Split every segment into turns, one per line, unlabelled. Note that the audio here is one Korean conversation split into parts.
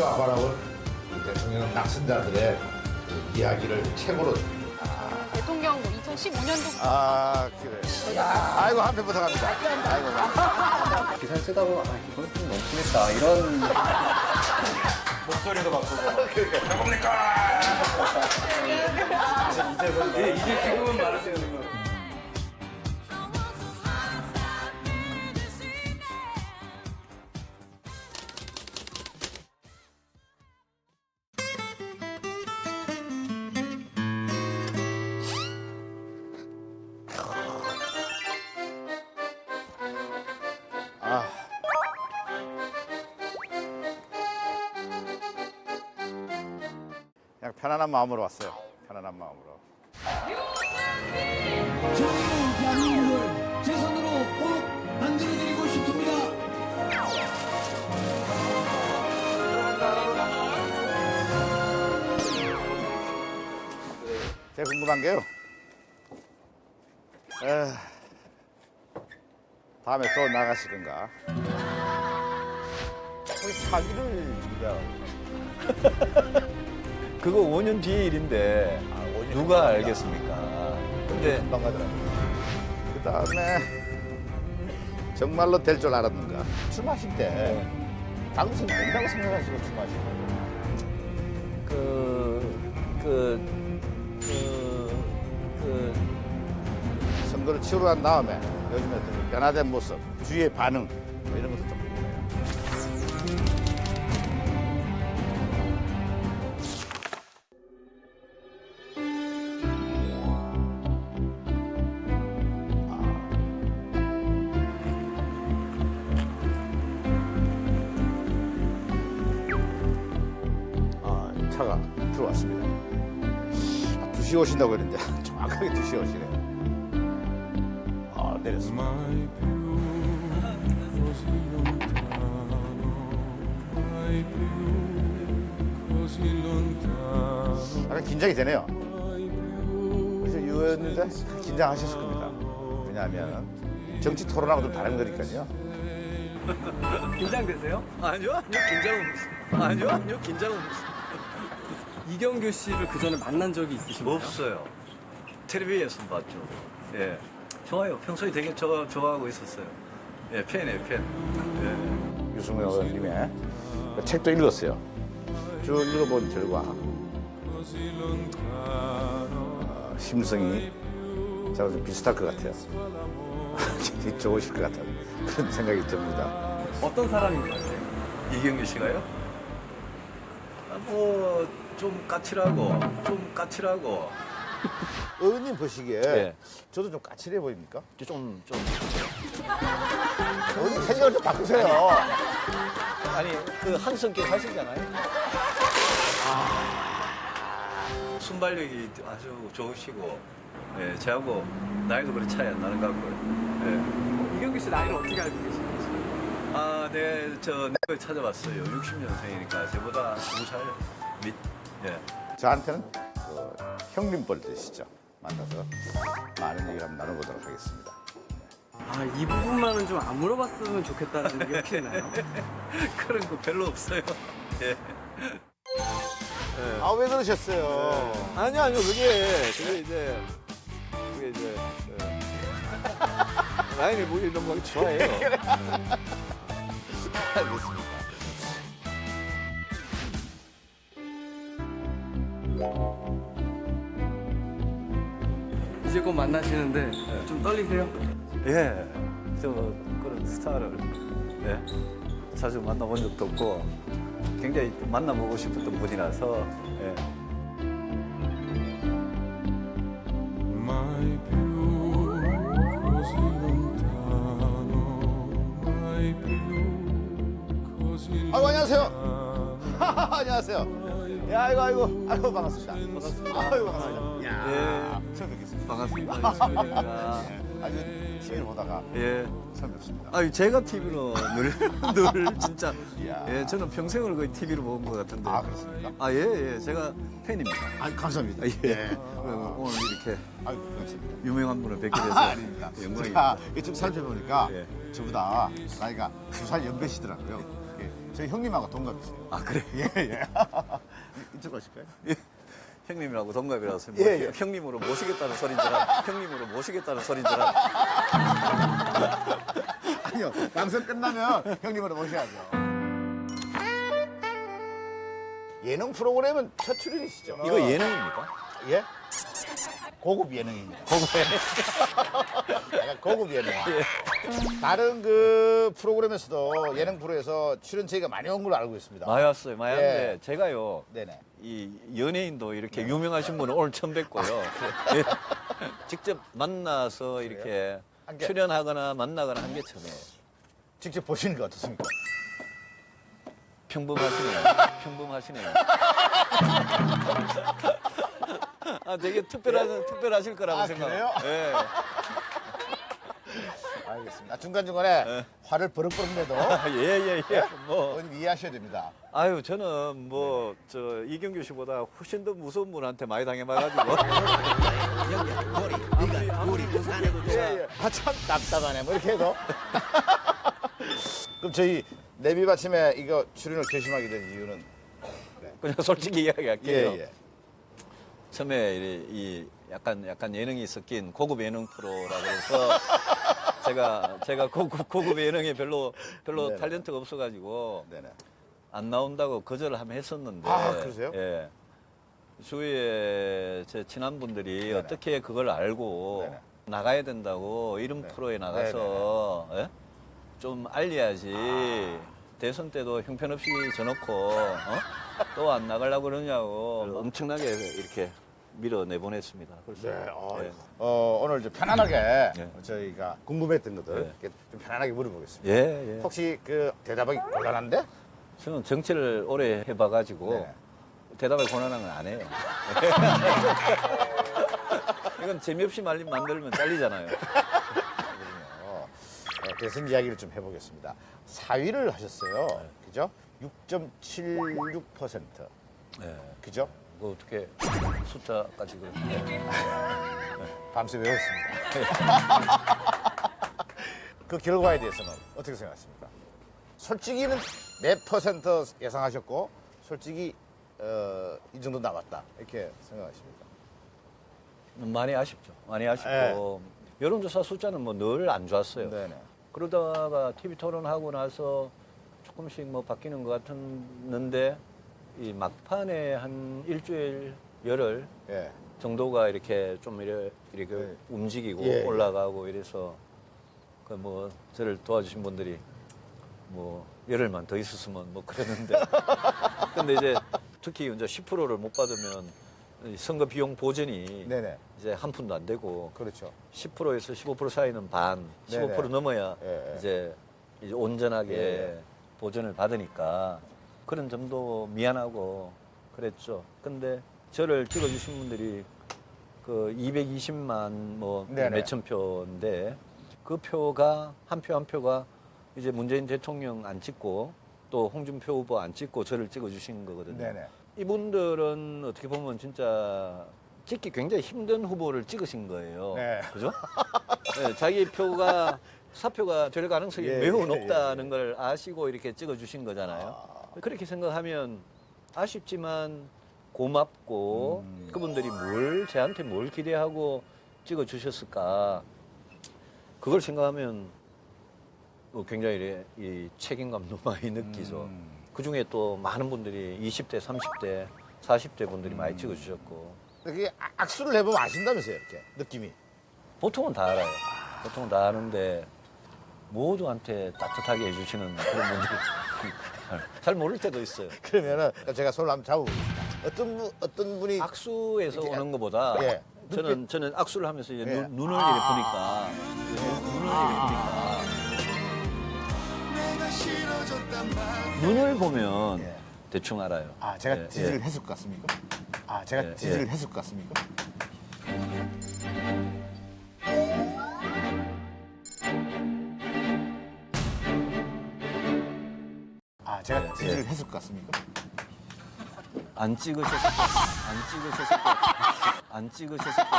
아바라운 대통령 낙선자들의 그 이야기를 책으로.
대통령 2015년도
아 그래. 아이고 한 편 부탁합니다. 아이고.
기사 쓰다 보면 이건 좀 너무했다 이런 목소리도 바꾸고 이제 지금은 말하세요.
아. 그냥 편안한 마음으로 왔어요. 편안한 마음으로.
정의로운 대한민국을 제 손으로 꼭 만들어드리고 싶습니다.
제가 궁금한 게요. 다음에 또 나가시든가. 우리 차기를 준비하고.
그거 5년 뒤의 일인데 누가 알겠습니까? 근데
금방 가더라고요. 그 다음에 정말로 될 줄 알았는가. 출마하실 때 당선이 된다고 생각하시고 출마하신 거예요. 선거를 치르고 난 다음에 요즘에 어떤 변화된 모습, 주위의 반응 뭐 이런 것도 좀 궁금해요. 차가 들어왔습니다. 2시에 오신다고 했는데 정확하게 2시에 오시네요. 내렸습니다. 약간 긴장이 되네요. 그래서 유 의원님도 긴장하셨을 겁니다. 왜냐하면 정치 토론하고 좀 다른 거니까요.
긴장되세요?
아니요, 긴장은 없어요.
이경규 씨를 그 전에 만난 적이 있으신가요?
없어요. 텔레비에서 봤죠. 예, 좋아요. 평소에 되게 좋아하고 있었어요. 예, 팬이에요, 팬. 예.
유승민 의원님의 그 책도 읽었어요. 쭉 읽어본 결과 심성이 저랑 좀 비슷할 것 같아요. 좋으실 것 같은 그런 생각이 듭니다.
어떤 사람인 것 같아요?
이경규 씨가요? 뭐, 좀 까칠하고.
의원님 보시기에
네.
저도 좀 까칠해 보입니까?
좀
의원님 생각을 좀 바꾸세요.
아니 그 한 성격 하시잖아요.
순발력이 아주 좋으시고, 예, 저하고 나이도 그리 차이 안 나는 것 같고요. 예.
이경규 씨 나이를 어떻게 알고 계시는지?
아, 네, 내 찾아봤어요. 60년생이니까 저보다 2살 밑. 예.
저한테는 그 형님뻘 되시죠. 만나서 많은 얘기를 한번 나눠보도록 하겠습니다.
아, 이 부분만은 좀 안 물어봤으면 좋겠다는 게 혹시 있나요?
그런 거 별로 없어요. 예.
아, 왜 그러셨어요?
아니요 그게 이제 라인을 보기 너무 좋아해요.
알겠습니다.
이제 곧 만나시는데 좀 떨리세요?
예, 저 그런 스타를 자주 만나본 적도 없고 굉장히 좀 만나보고 싶었던 분이라서 예.
아이고, 안녕하세요. 안녕하세요. 야, 아이고, 반갑습니다. 아이고, 반갑습니다. 야, 처음 뵙겠습니다.
반갑습니다.
아주 TV를 보다가
예.
처음 뵙습니다.
아, 제가 TV로 늘 진짜
이야.
예, 저는 평생을 거의 TV로 본 것 같은데.
아, 그렇습니까?
아, 예, 제가 팬입니다.
아, 감사합니다.
예. 오늘 이렇게
아이고, 감사합니다.
유명한 분을 뵙게 돼서
아닙니다.
영광입니다.
제가 이쪽 살펴보니까
예.
저보다 나이가 2살 연배시더라고요. 예. 저희 형님하고 동갑이세요.
아 그래?
예. 이쪽 가실까요?
형님이라고 동갑이라서
예, 예.
형님으로 모시겠다는 소린 줄 알아. 형님으로 모시겠다는 소린 줄 알아.
아니요. 방송 끝나면 형님으로 모셔야죠. 예능 프로그램은 첫 출연이시죠?
이거 예능입니까?
예? 고급 예능입니다. 고급 예능. 약간 고급 예능. 다른 그 프로그램에서도 예능 프로에서 출연 제의가 많이 온 걸로 알고 있습니다.
많이 왔어요. 많이
예.
왔는데 제가요.
네네.
이 연예인도 이렇게 유명하신 분은 오늘 처음 뵙고요. 예. 직접 만나서 이렇게
한 게.
출연하거나 만나거나 한 게 처음이에요.
직접 보시는 게 어떻습니까?
평범하시네요. 평범하시네요. 아, 되게 특별하실 거라고
아,
생각.
그래요?
예.
알겠습니다. 중간중간에 화를 버럭버럭 내도
예. 뭐.
어머님 이해하셔야 됩니다.
아유, 저는 뭐, 이경규 씨보다 훨씬 더 무서운 분한테 많이 당해봐가지고. 아무리 무섭게도 제가.
아, 참 답답하네. 뭐 이렇게 해도. 그럼 저희 내비 받침에 이거 출연을 결심하게 된 이유는?
그냥 솔직히 이야기할게요.
예.
처음에 이 약간 예능이 섞인 고급 예능 프로라고 해서 제가 고급 예능에 별로
네네.
탤런트가 없어가지고
네네.
안 나온다고 거절을 한번 했었는데.
아, 그러세요?
예. 주위에 제 친한 분들이
네네.
어떻게 그걸 알고
네네.
나가야 된다고 이런
네.
프로에 나가서 예? 좀 알려야지. 대선 때도 형편없이 져놓고 또 안 나가려고 그러냐고 엄청나게 이렇게 밀어내보냈습니다. 그래서
네.
예.
오늘 좀 편안하게
네.
저희가 궁금했던 것들
네.
이렇게 좀 편안하게 물어보겠습니다.
예.
혹시 그 대답하기 곤란한데?
저는 정치를 오래 해봐가지고
네.
대답을 권한한 건 안 해요. 이건 재미없이 만들면 잘리잖아요.
대선 이야기를 좀 해보겠습니다. 4위를 하셨어요. 그죠? 6.76%.
네.
그죠?
뭐 어떻게 숫자까지 그런데.
밤새 외웠습니다. 그 결과에 대해서는 어떻게 생각하십니까? 솔직히는 몇 퍼센트 예상하셨고, 솔직히 이 정도 나왔다 이렇게 생각하십니까?
많이 아쉽죠. 많이 아쉽고 여론조사 숫자는 뭐 늘 안 좋았어요.
네네.
그러다가 TV 토론하고 나서 조금씩 뭐 바뀌는 것 같았는데 이 막판에 한 일주일 열흘
예.
정도가 이렇게 좀 이렇게
네.
움직이고
예, 예.
올라가고 이래서 그 뭐 저를 도와주신 분들이 뭐 열흘만 더 있었으면 뭐 그랬는데 근데 이제 특히 이제 10%를 못 받으면 이 선거 비용 보전이
네네.
이제 한 푼도 안 되고
그렇죠.
10%에서 15% 사이는 반, 15%
네네.
넘어야
예, 예.
이제 온전하게
예.
보전을 받으니까 그런 점도 미안하고 그랬죠. 근데 저를 찍어주신 분들이 그 220만 뭐
네네.
몇천 표인데 그 표가 한 표 한 표가 이제 문재인 대통령 안 찍고 또 홍준표 후보 안 찍고 저를 찍어주신 거거든요.
네네.
이분들은 어떻게 보면 진짜 찍기 굉장히 힘든 후보를 찍으신 거예요.
네.
그죠? 네, 자기 표가 사표가 될 가능성이
예,
매우
예,
높다는
예, 예.
걸 아시고 이렇게 찍어주신 거잖아요. 그렇게 생각하면 아쉽지만 고맙고 그분들이 저한테 뭘 기대하고 찍어주셨을까. 그걸 생각하면 굉장히 이 책임감도 많이 느끼죠. 그 중에 또 많은 분들이 20대, 30대, 40대 분들이 많이 찍어주셨고.
이렇게 악수를 해보면 아신다면서요, 이렇게 느낌이.
보통은 다 알아요. 보통은 다 아는데 모두한테 따뜻하게 해주시는 그런 분들이 잘 모를 때도 있어요.
그러면은 제가 손을 한번 잡아보겠습니다. 어떤 분이
악수에서
이렇게
오는 것보다
예.
저는 악수를 하면서 이제
예.
눈을 이렇게 보니까 눈을 보면
예.
대충 알아요.
제가
예,
지지를
예.
했을 것 같습니까? 제가
예,
지지를
예.
했을 것 같습니까? 제가
예,
지지를
예.
했을 것 같습니까?
안 찍으셨을 것 안 찍으셨을 것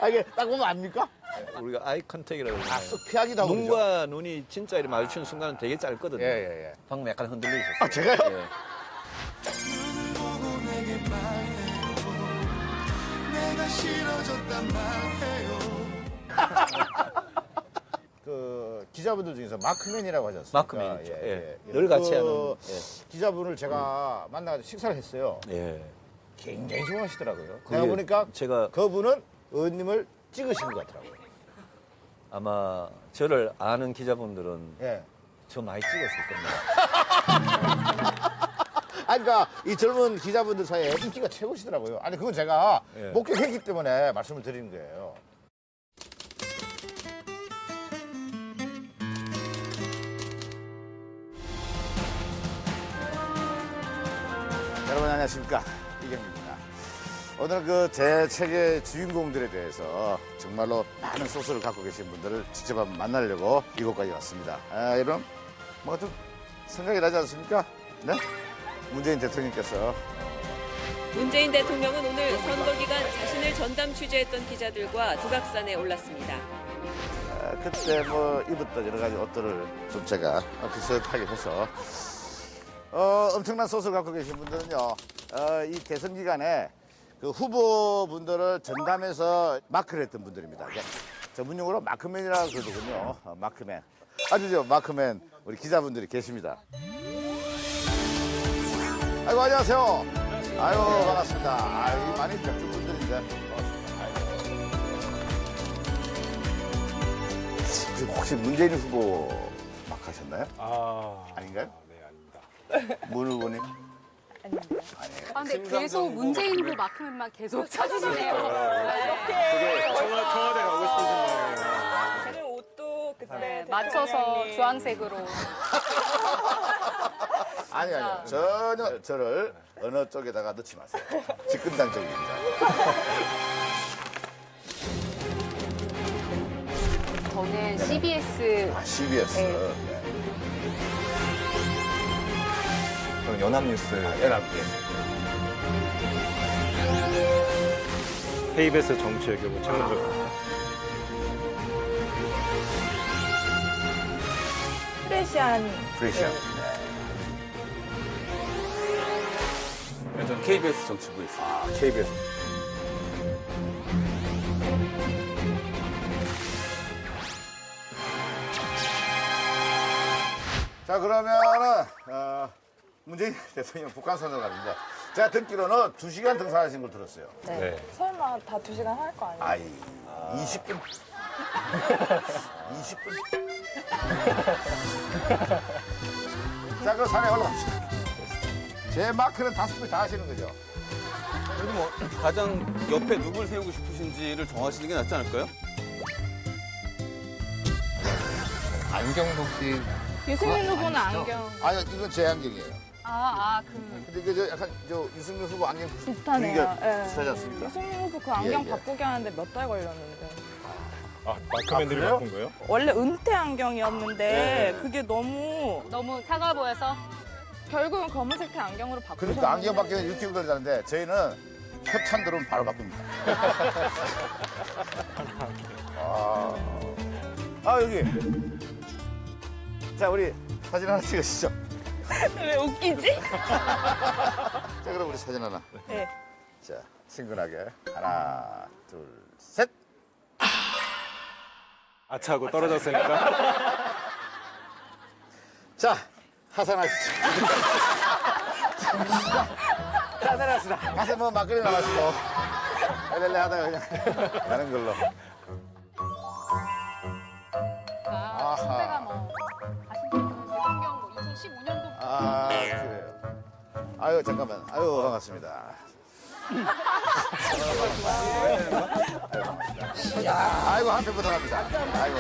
이게 딱 보면 압니까?
우리가 아이 컨택이라고 그러잖아요.
쓱 피하기도 하고. 그러죠?
눈과 눈이 진짜 이렇게 마주치는 순간은 되게 짧거든요.
예.
방금 약간 흔들려 있었어요.
아, 제가요?
예.
그 기자분들 중에서 마크맨이라고 하지 않습니까?
마크맨 있죠. 예. 늘 같이 하는.
기자분을 제가 만나서 식사를 했어요.
예.
굉장히 좋아하시더라고요.
그게
내가 보니까
제가
그분은 의원님을 찍으신 것 같더라고요.
아마 저를 아는 기자분들은
예.
저 많이 찍었을 겁니다.
그러니까 이 젊은 기자분들 사이에 인기가 최고시더라고요. 아니 그건 제가
예.
목격했기 때문에 말씀을 드리는 거예요. 여러분 안녕하십니까, 이경입니다. 오늘 그 제 책의 주인공들에 대해서 정말로 많은 소스를 갖고 계신 분들을 직접 한번 만나려고 이곳까지 왔습니다. 여러분 뭐가 좀 생각이 나지 않습니까? 네? 문재인 대통령께서
문재인 대통령은 오늘 선거 기간 자신을 전담 취재했던 기자들과 두각산에 올랐습니다.
그때 뭐 입었던 여러 가지 옷들을 좀 제가 비슷하게 해서 엄청난 소스를 갖고 계신 분들은요, 이 대선 기간에 그 후보분들을 전담해서 마크를 했던 분들입니다. 전문용어로 마크맨이라고 그러거든요. 마크맨. 아주죠, 마크맨. 우리 기자분들이 계십니다. 아이고, 안녕하세요. 아이고, 반갑습니다. 아이고, 많이 뵙는 분들인데. 반갑습니다. 아이고. 지금 혹시 문재인 후보 막 하셨나요? 아닌가요?
네, 아닙니다.
문 후보님?
아, 근데 계속 문재인도 마크맨만 계속 찾으시네요.
청와대 가고 싶으신 거예요.
저는 옷도 그때
네, 맞춰서 주황색으로.
아니요. 전혀 저를 어느 쪽에다가 넣지 마세요. 집권당 쪽입니다.
저는 CBS.
CBS.
네.
저는 연합뉴스.
연합뉴스.
KBS 정치의 교부 최문조입니다.
프레시안
프리시안.
저는 KBS 정치부에 있습니다.
아, KBS. 자, 그러면은 문재인 대통령 북한선을 가는데 제가 듣기로는 2시간 등산하신 걸 들었어요.
네.
설마 다 2시간 할 거 아니에요?
아이, 20분? 20분? 자, 그럼 산에 올라갑시다. 제 마크는 5분 다 하시는 거죠?
그래도 뭐 가장 옆에 누굴 세우고 싶으신지를 정하시는 게 낫지 않을까요?
안경복 씨.
유승민 후보는 안경
아니요, 이건 제 안경이에요. 근데 이게 저 약간 저 유승민 후보 안경
비슷하네요.
분위기가
예.
비슷하지 않습니까?
유승민 후보 그 안경
예.
바꾸게 하는데 몇 달 걸렸는데.
아, 마크맨들이
그래요?
바꾼 거예요?
원래 은퇴 안경이었는데
네.
그게 너무
너무 차가워 보여서.
결국은 검은색 안경으로 바꾸셨는데.
그러니까 안경 바뀌면 6개월 걸리는데 저희는 협찬 들어오면 바로 바꿉니다. 여기. 자, 우리 사진 하나 찍으시죠.
왜 웃기지?
자, 그럼 우리 사진 하나.
네.
자, 친근하게. 하나, 둘, 셋.
아차하고 떨어졌으니까.
자, 하산하시죠. 자, 내려갑시다. 가서 뭐 막걸리 나가시고. 엘렐레 하다가 그냥 가는 걸로.
선배가 뭐 대통령 뭐 2015년도.
아, 그래요. 아유, 잠깐만. 아유, 반갑습니다. 아이고, 한 편 부탁합니다. 아이고,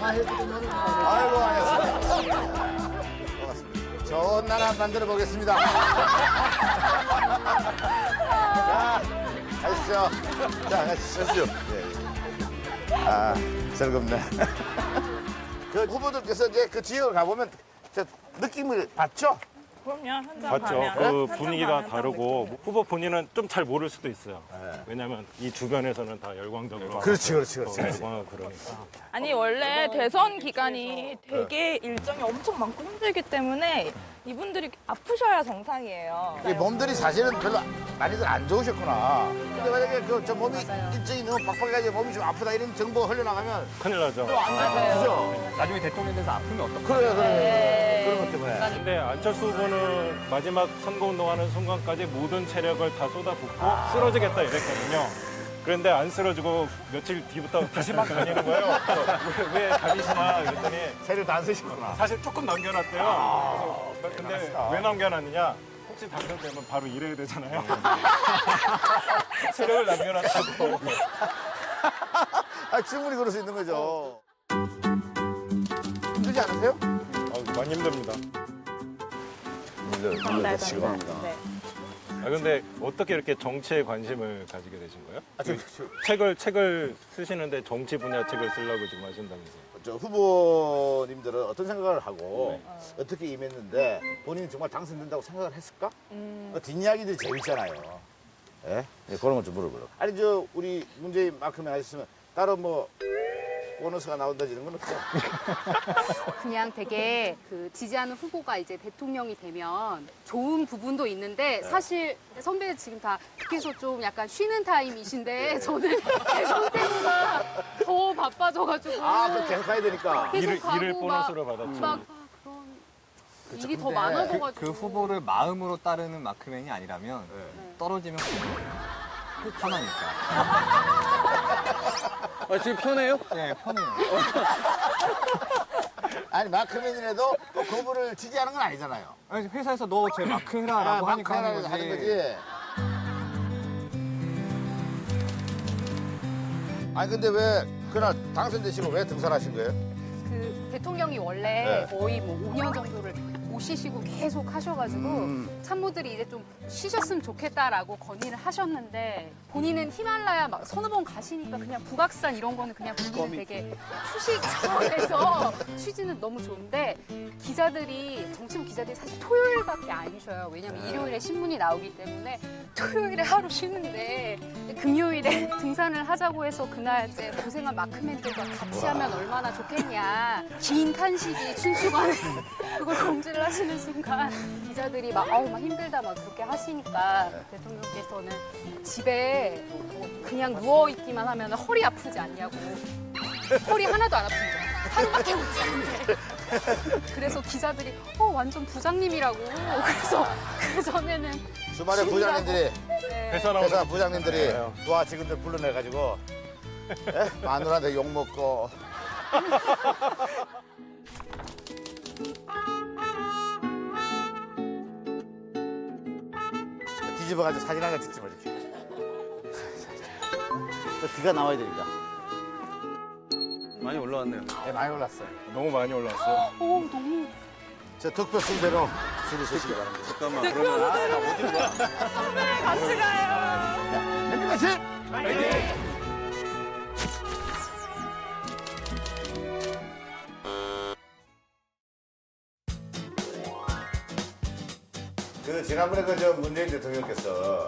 아이고, 안녕하세요. 반갑습니다. 좋은 나라 만들어 보겠습니다. 자, 가시죠. 자, 가시죠. 아, 즐겁네. 그 후보들께서 이제 그 지역을 가보면 저 느낌을 받죠?
그럼요. 현장
맞죠.
가면.
그
현장
분위기가
가면 딱
다르고
느끼게.
후보 본인은 좀 잘 모를 수도 있어요.
네.
왜냐면 이 주변에서는 다 열광적으로.
그렇지, 그렇지, 그렇지.
열광하고 그러니까.
아니 원래 대선 기간이 되게 일정이 엄청 많고 힘들기 때문에 이분들이 아프셔야 정상이에요.
이 몸들이 사실은 별로 많이들 안 좋으셨구나. 근데 만약에 그 저 몸이 일정이 너무 빡빡해가지고 몸이 좀 아프다 이런 정보가 흘러나가면
큰일 나죠.
그죠?
나중에 대통령 돼서 아프면 어떡해.
그래. 그런 것 때문에.
근데 안철수 후보는 마지막 선거운동하는 순간까지 모든 체력을 다 쏟아붓고 쓰러지겠다 이랬거든요. 그런데 안 쓰러지고 며칠 뒤부터 다시 막 다니는 거예요. 왜 다니시나 그랬더니
체를 다 안 쓰시구나.
사실 조금 남겨놨대요. 그래서 근데 왜 남겨놨느냐? 혹시 당선되면 바로 일해야 되잖아요. 체력을 남겨놨다고.
아, 충분히 그럴 수 있는 거죠. 힘들지 않으세요?
많이 힘듭니다.
네.
근데 어떻게 이렇게 정치에 관심을 가지게 되신 거예요? 책을 쓰시는데 정치 분야 책을 쓰려고 지금 하신다면서요?
저 후보님들은 어떤 생각을 하고 어떻게 임했는데 본인이 정말 당선된다고 생각을 했을까? 그 뒷이야기들이 재밌잖아요. 예? 예, 그런 걸 좀 물어보려고. 아니, 저, 우리 문재인 마크맨 하셨으면 따로 뭐, 보너스가 나온다지 이런 건 없죠?
그냥 되게 그 지지하는 후보가 이제 대통령이 되면 좋은 부분도 있는데 사실 선배 지금 다 계속 좀 약간 쉬는 타임이신데 저는 대선 때보다 더 바빠져가지고
아, 그 계속 가야 되니까.
계속 가고
일을 보너스로
막
받았죠.
그런 일이 더 많아져가지고
그 후보를 마음으로 따르는 마크맨이 아니라면 떨어지면 편하니까.
지금 편해요?
네, 편해요.
아니, 마크맨이라도 또 그분을 지지하는 건 아니잖아요.
아니, 회사에서 너 제 마크 해라라고 하니까 하는 거지.
하는 거지. 아니, 근데 왜 그날 당선되시고 왜 등산하신 거예요?
그 대통령이 원래 거의 뭐 5년 정도를 못 쉬시고 계속 하셔가지고 참모들이 이제 좀 쉬셨으면 좋겠다라고 건의를 하셨는데 본인은 히말라야 막 서너 번 가시니까 그냥 북악산 이런 거는 그냥 본인은 되게 휴식 차원에서 취지는 너무 좋은데 정치부 기자들이 사실 토요일밖에 안 쉬어요. 왜냐면 일요일에 신문이 나오기 때문에 토요일에 하루 쉬는데 금요일에 등산을 하자고 해서 그날 이제 고생한 마크맨들과 같이 하면 얼마나 좋겠냐. 긴 탄식이 춘추관에 그걸 공지를 하시는 순간 기자들이 막 힘들다 막 그렇게 하시니까 대통령께서는 집에 그냥 누워있기만 하면 허리 아프지 않냐고. 허리 하나도 안 아픈데 하루밖에 못 자는데. 그래서 기자들이 완전 부장님이라고. 그래서 그 전에는
주말에 부장님들이, 회사 부장님들이
네.
도와 직원들 불러내가지고 마누라한테 욕먹고. 뒤집어가지고 사진 하나 찍지 말이지. 또 뒤가 나와야 되니까.
많이 올라왔네요.
네, 많이 올랐어요.
너무 많이 올라왔어요.
너무
저 득표 순대로 줄을 서시기 바랍니다.
잠깐만, 그러면 나 어디로 가?
같이 가요.
햇빛 같이! 지난번에 저 문재인 대통령께서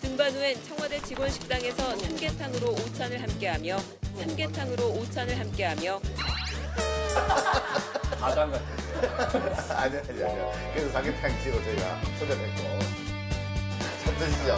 등반 후엔 청와대 직원 식당에서 삼계탕으로 오찬을 함께하며
가장 같아요.
아니요. 그래서 삼계탕 집을 저희가 초대했고 참 드시죠.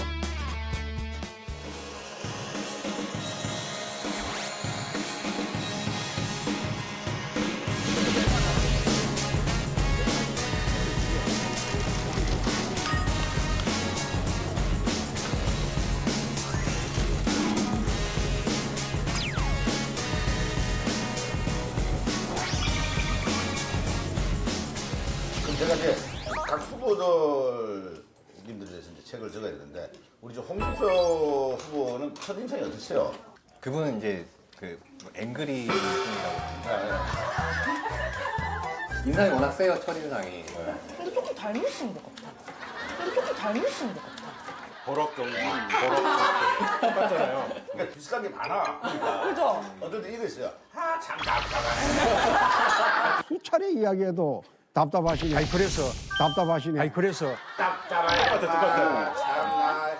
제가 이제 각 후보들님들에 대해서 이제 책을 적어야 되는데 우리 저 홍준표 후보는 첫인상이 어떠세요?
그분은 이제 그 앵그리 분이라고. 인상이 워낙 세요, 첫인상이.
근데 조금 닮으신 것 같아.
버럭 경기, 똑같잖아요.
그러니까 비슷한 게 많아. 그러니까.
그죠?
어떨 때 이거 있어요. 참 답답하네.
수차례 이야기해도 답답하시네. 아이 그래서 답답하시네. 아이 그래서
답답하네. 참나.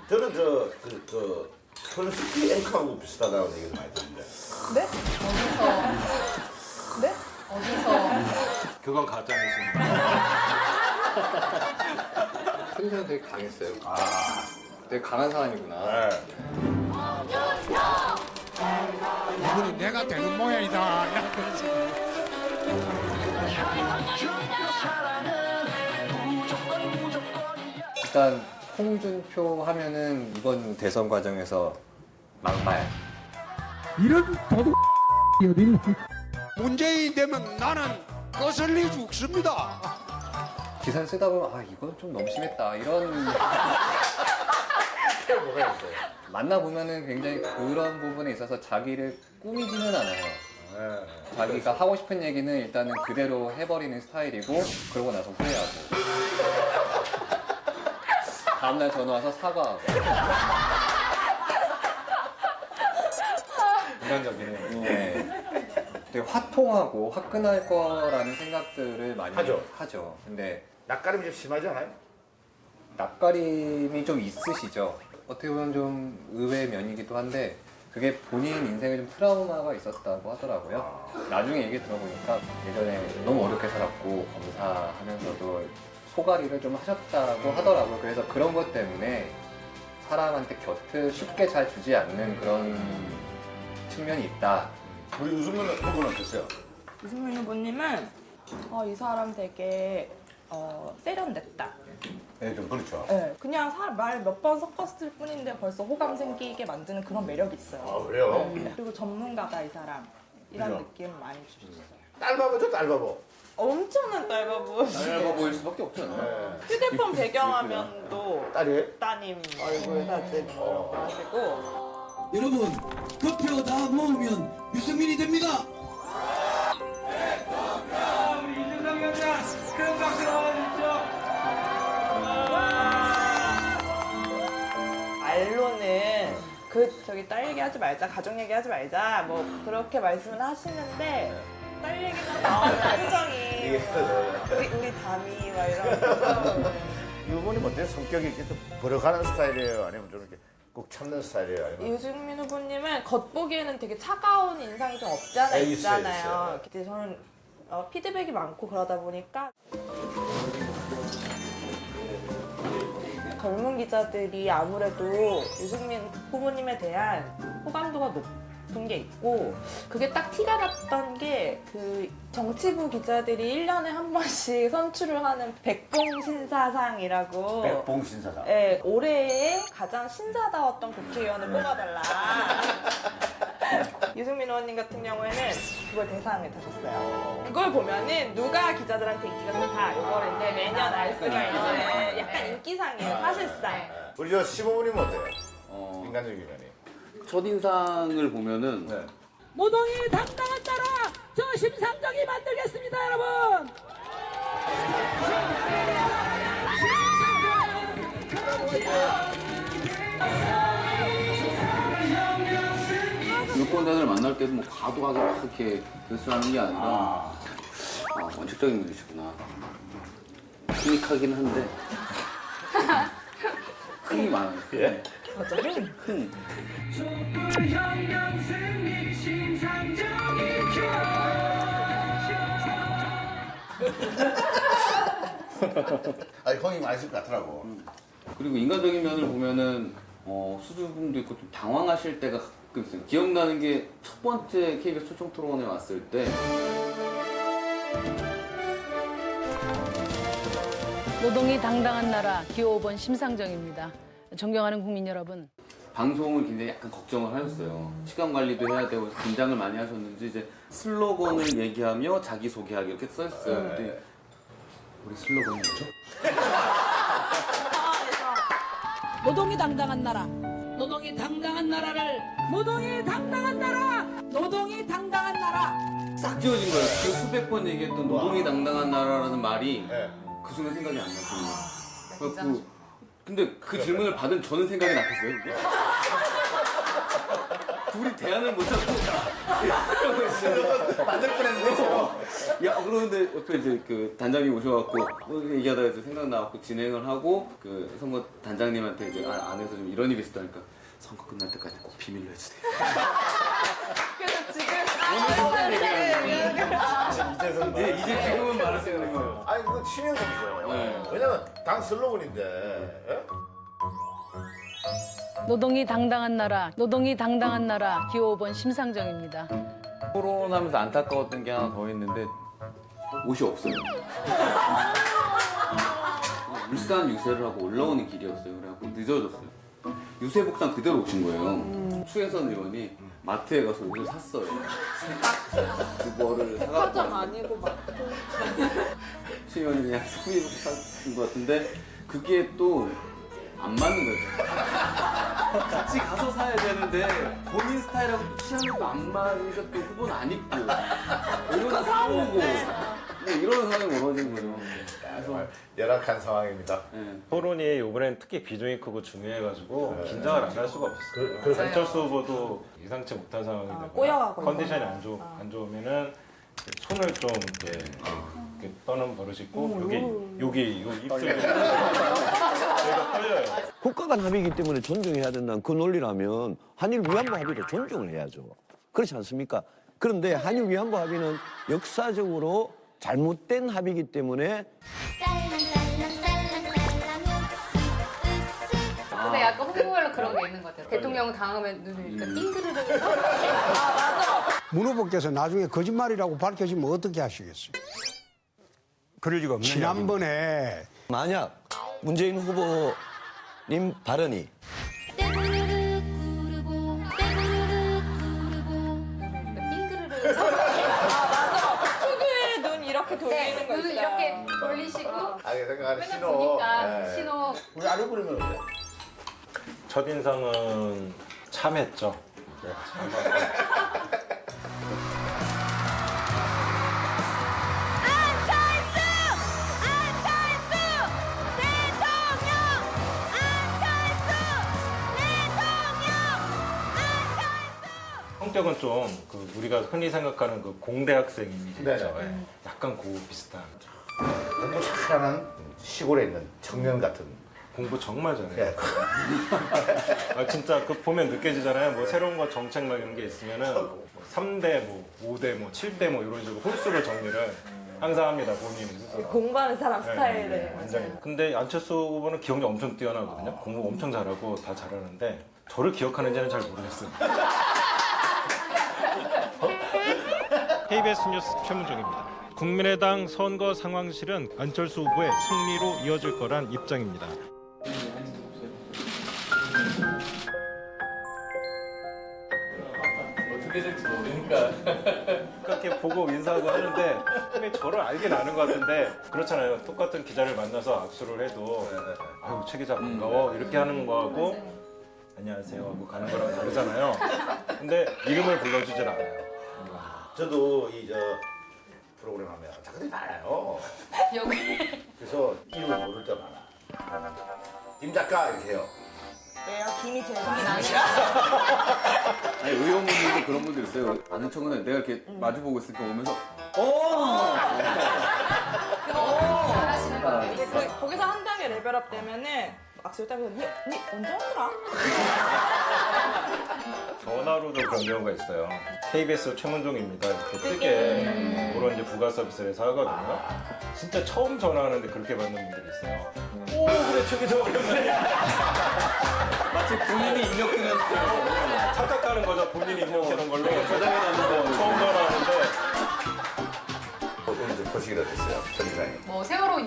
저는 그 손스키 앵커하고 비슷하다고 얘기를 많이 듣는데.
네? 네?
그건 가짜뉴스입니다. 컨디션 되게 강했어요. 되게 강한 사람이구나.
이분은 내가 되는 모양이다. 나 그런 생각.
일단 홍준표 하면은 이번 대선 과정에서 막말.
이런 도둑 어딨나? 문재인 되면 나는 거슬리 죽습니다.
기사를 쓰다 보면 아 이건 좀 너무 심했다 이런 만나 보면은 굉장히 그런 부분에 있어서 자기를 꾸미지는 않아요. 자기가 하고 싶은 얘기는 일단은 그대로 해버리는 스타일이고 그러고 나서 후회하고 다음날 전화 와서 사과하고 인간적이네요. 네. 되게 화통하고 화끈할 거라는 생각들을 많이 하죠. 근데
낯가림이 좀 심하지 않아요?
낯가림이 좀 있으시죠. 어떻게 보면 좀 의외의 면이기도 한데 그게 본인 인생에 좀 트라우마가 있었다고 하더라고요. 나중에 얘기 들어보니까 예전에 너무 어렵게 살았고 검사하면서도 소가리를 좀 하셨다고 하더라고요. 그래서 그런 것 때문에 사람한테 곁을 쉽게 잘 주지 않는 그런 측면이 있다.
우리 유승민 후보는 어땠어요?
유승민 후보님은 이 사람 되게 세련됐다.
네, 좀 그렇죠.
네, 그냥 말 몇 번 섞었을 뿐인데 벌써 호감 생기게 만드는 그런 매력이 있어요.
아, 그래요?
네. 그리고 전문가다 이 사람. 이런
그죠?
느낌 많이 주셨어요.
딸바보죠, 딸바보.
엄청난 딸바보.
짧아 보일 수밖에 없잖아요.
휴대폰 배경화면도
딸이에요?
따님 얼굴 사진 가지고.
여러분 그 표 다 모으면 유승민이 됩니다.
말로는 저기 딸 얘기하지 말자, 가족 얘기하지 말자, 뭐 그렇게 말씀을 하시는데 딸 얘기만 나오면 표정이 우리 담이 막 이런.
이분이 어때요? 성격이 이렇게 좀 버려가는 스타일이에요? 아니면 좀 이렇게 꼭 참는 스타일이에요? 아니면
유승민 후보님은 겉보기에는 되게 차가운 인상이 좀 없지 않아 있잖아요. 이제 저는 피드백이 많고 그러다 보니까 젊은 기자들이 아무래도 유승민 후보님에 대한 호감도가 높은 게 있고 그게 딱 티가 났던 게 그 정치부 기자들이 1년에 한 번씩 선출을 하는 백봉신사상이라고.
백봉신사상.
네, 올해의 가장 신사다웠던 국회의원을 뽑아달라. 유승민 의원님 같은 경우에는 그걸 대상을 타셨어요. 그걸 보면은 누가 기자들한테 인기가 좋다 이거를 이제 매년 알 수가 있는 약간 인기상이에요, 사실상.
우리 저 시부모님은 어때요? 인간적인 면이.
첫인상을 보면은
모동이 당당한 나라 저 심상정이 만들겠습니다, 여러분.
유권자들 만날 때도 뭐 과도하게 막 이렇게 결수하는 게 아니라 원칙적인 분이시구나. 유익하긴 한데 흥이 많아요.
예?
맞아,
흥.
아니, 형이 많이 있을 것 같더라고.
그리고 인간적인 면을 보면은 수줍음도 있고 좀 당황하실 때가 가끔 있어요. 기억나는 게 첫 번째 KBS 초청 토론에 왔을 때
노동이 당당한 나라 기호 5번 심상정입니다. 존경하는 국민 여러분.
방송을 굉장히 약간 걱정을 하셨어요. 시간 관리도 해야 되고 긴장을 많이 하셨는지 이제 슬로건을 얘기하며 자기 소개하기 이렇게 써있어요. 근데 우리 슬로건이 뭐죠?
노동이 당당한 나라. 노동이 당당한 나라를 노동이 당당한 나라. 노동이 당당한 나라.
싹 지워진 거예요. 그 수백 번 얘기했던 노동이 당당한 나라라는 말이 그 순간 생각이 안 났어요. 그래갖고 근데 그 질문을 받은 저는 생각이 났겠어요. 둘이 대안을 못 잡고
만들 뻔했는데.
야, 그런데 옆에 이제 그 단장님 오셔갖고 얘기하다가 이제 생각나갖고 진행을 하고 그 선거 단장님한테 이제 안에서 좀 이런 일이 있었다니까 선거 끝날 때까지 꼭 비밀로 해주세요.
그래서 지금
이제 지금은 말할 수 있는 거예요.
아니 그건 치명적이죠.
네.
왜냐면 당 슬로건인데. 예?
노동이 당당한 나라, 노동이 당당한 나라 기호 5번 심상정입니다.
코로나면서 안타까웠던 게 하나 더 있는데 옷이 없어요. 울산 유세를 하고 올라오는 길이었어요. 그래갖고 늦어졌어요. 유세 복장 그대로 오신 거예요. 추혜선 의원이 마트에 가서 옷을 샀어요. 그거를 사가지고
화장 아니고 막
추 의원이 그냥 소비로 샀던 것 같은데 그게 또 안 맞는 거죠. 같이 가서 사야 되는데 본인 스타일하고 취향도 안 맞으셨던 후보는 안 입고 이러다 사오고 뭐 이런 상황이 벌어진 거죠.
정말 열악한 상황입니다.
네.
토론이 이번엔 특히 비중이 크고 중요해가지고 긴장을 안 할 수가 없어요. 그래서 안철수 후보도 예상치 못한 상황이 되고
꼬여가고
컨디션이 안 좋으면은 손을 좀 이렇게 떠는 버릇이 있고 여기 입술이 저희가 떨려요.
국가 간 합의이기 때문에 존중해야 된다는 그 논리라면 한일 위안부 합의도 존중을 해야죠. 그렇지 않습니까? 그런데 한일 위안부 합의는 역사적으로 잘못된 합의이기 때문에
근데 약간 후보별로 그런 게 있는 것 같아요. 대통령 당하면 눈을 일단 띵그르르.
문 후보께서 나중에 거짓말이라고 밝혀지면 어떻게 하시겠어요?
그럴 리가 없는
지난번에
만약 문재인 후보님 발언이
특유의 눈 이렇게 돌리는 거
눈을
있어요.
이렇게 돌리시고
생각하는
맨날
신호.
보니까
네.
신호.
우리 안 해버리면 어때?
첫인상은 참했죠. 성격은 좀 우리가 흔히 생각하는 그 공대 학생 이미지 있죠.
네.
약간 그 비슷한.
공부 잘하는 시골에 있는 청년 같은.
공부 정말 잘해요.
예.
아, 진짜 그 보면 느껴지잖아요. 뭐 새로운 거 정책 막 이런 게 있으면은 3대, 뭐 5대, 뭐 7대 뭐 이런 식으로 홀수로 정리를 항상 합니다. 본인이 스스로.
공부하는 사람
네,
스타일에.
완전히. 근데 안철수 후보는 기억력 엄청 뛰어나거든요. 공부 엄청 잘하고 다 잘하는데 저를 기억하는지는 잘 모르겠어요. KBS 뉴스 최문정입니다. 국민의당 선거 상황실은 안철수 후보의 승리로 이어질 거란 입장입니다.
어떻게 될지 모르니까.
그렇게 보고 인사하고 하는데 근데 저를 알긴 아는 것 같은데 그렇잖아요. 똑같은 기자를 만나서 악수를 해도 아유 최 기자 반가워 이렇게 하는 거하고 안녕하세요 하고 가는 거랑 다르잖아요. 근데 이름을 불러주질 않아요.
저도 프로그램 하면 작가들이 많아요. 그래서 이름을 모를 때가 많아. 김 작가 이렇게 해요.
왜요? 김이 제일 많아요.
아니 의원분들도 그런 분들 있어요. 아는 척은 내가 이렇게 마주보고 있으니까 오면서
잘하시는 분들이 있어요.
거기서 한 단계 레벨업 되면은 악수를 따면서 니 언제 오더라?
전화로도 그런 경우가 있어요. KBS 최문종입니다. 이렇게 뜨게 그런 이제 부가 서비스를 해서 하거든요. 진짜 처음 전화하는데 그렇게 받는 분들이 있어요. 오 그래 저기 저
마치 본인이 입력해놓은
착각하는 거죠. 본인이 입력해놓은 걸로
저장해 놨는 거
처음 전화하는데
오늘 이제 보시기로 됐어요. 전이상이.
뭐 세월호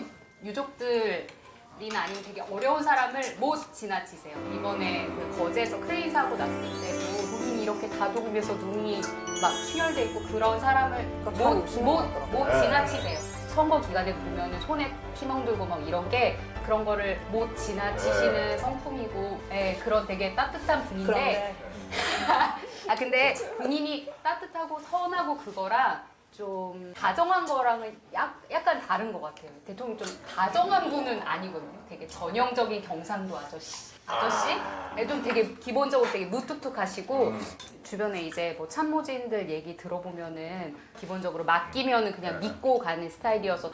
유족들이나 아니면 되게 어려운 사람을 못 지나치세요. 이번에 그 거제에서 크레인 사고 났을 때도 눈이 이렇게 다독이면서 눈이 막 충혈돼 있고 그런 사람을 못 지나치세요. 선거 기간에 보면은 손에 피멍 들고 막 이런 게 그런 거를 못 지나치시는 성품이고, 예, 그런 되게 따뜻한 분인데. 아 근데 본인이 따뜻하고 선하고 그거랑 좀 다정한 거랑은 약간 다른 것 같아요. 대통령 좀 다정한 분은 아니거든요. 되게 전형적인 경상도 아저씨. 아저씨? 좀 되게 기본적으로 되게 무뚝뚝하시고 주변에 이제 뭐 참모진들 얘기 들어보면은 기본적으로 맡기면은 그냥 믿고 가는 스타일이어서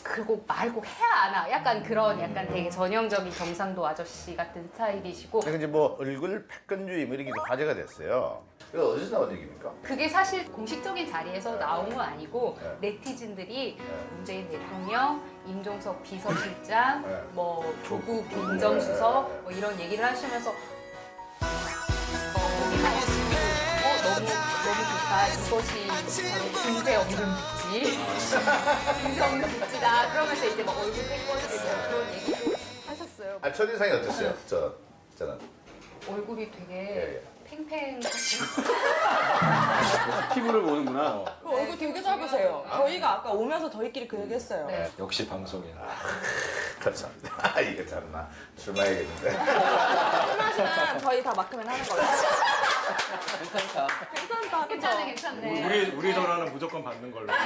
그리고 말 꼭 해야 하나 약간 그런 약간 되게 전형적인 경상도 아저씨 같은 스타일이시고
근데 이제 뭐 얼굴 패권주의 뭐 이런 게 좀 화제가 됐어요. 이거 어디서 나온 얘기입니까?
그게 사실 공식적인 자리에서 나온 건 아니고 네티즌들이 문재인 대통령, 임종석 비서실장, 뭐 조국 민정수석 뭐 이런 얘기를 하시면서 너무 좋다. 이것이 증세 없는 복지. 증세 없는 복지다. 그러면서 이제 막 얼굴 패권에 그런 얘기도 하셨어요.
아, 첫인상이 어땠어요? 저는.
얼굴이 되게 팽팽하시고
피부를 보는구나.
얼굴 되게 작으세요. 저희가 아까 오면서 저희끼리 그 얘기했어요.
역시 방송인.
감사합니다. 이거 참나 술 마야겠는데.
술 마시면 저희 다 맡으면 하는 걸로.
괜찮다.
괜찮네.
우리 전화는 무조건 받는 걸로. 와,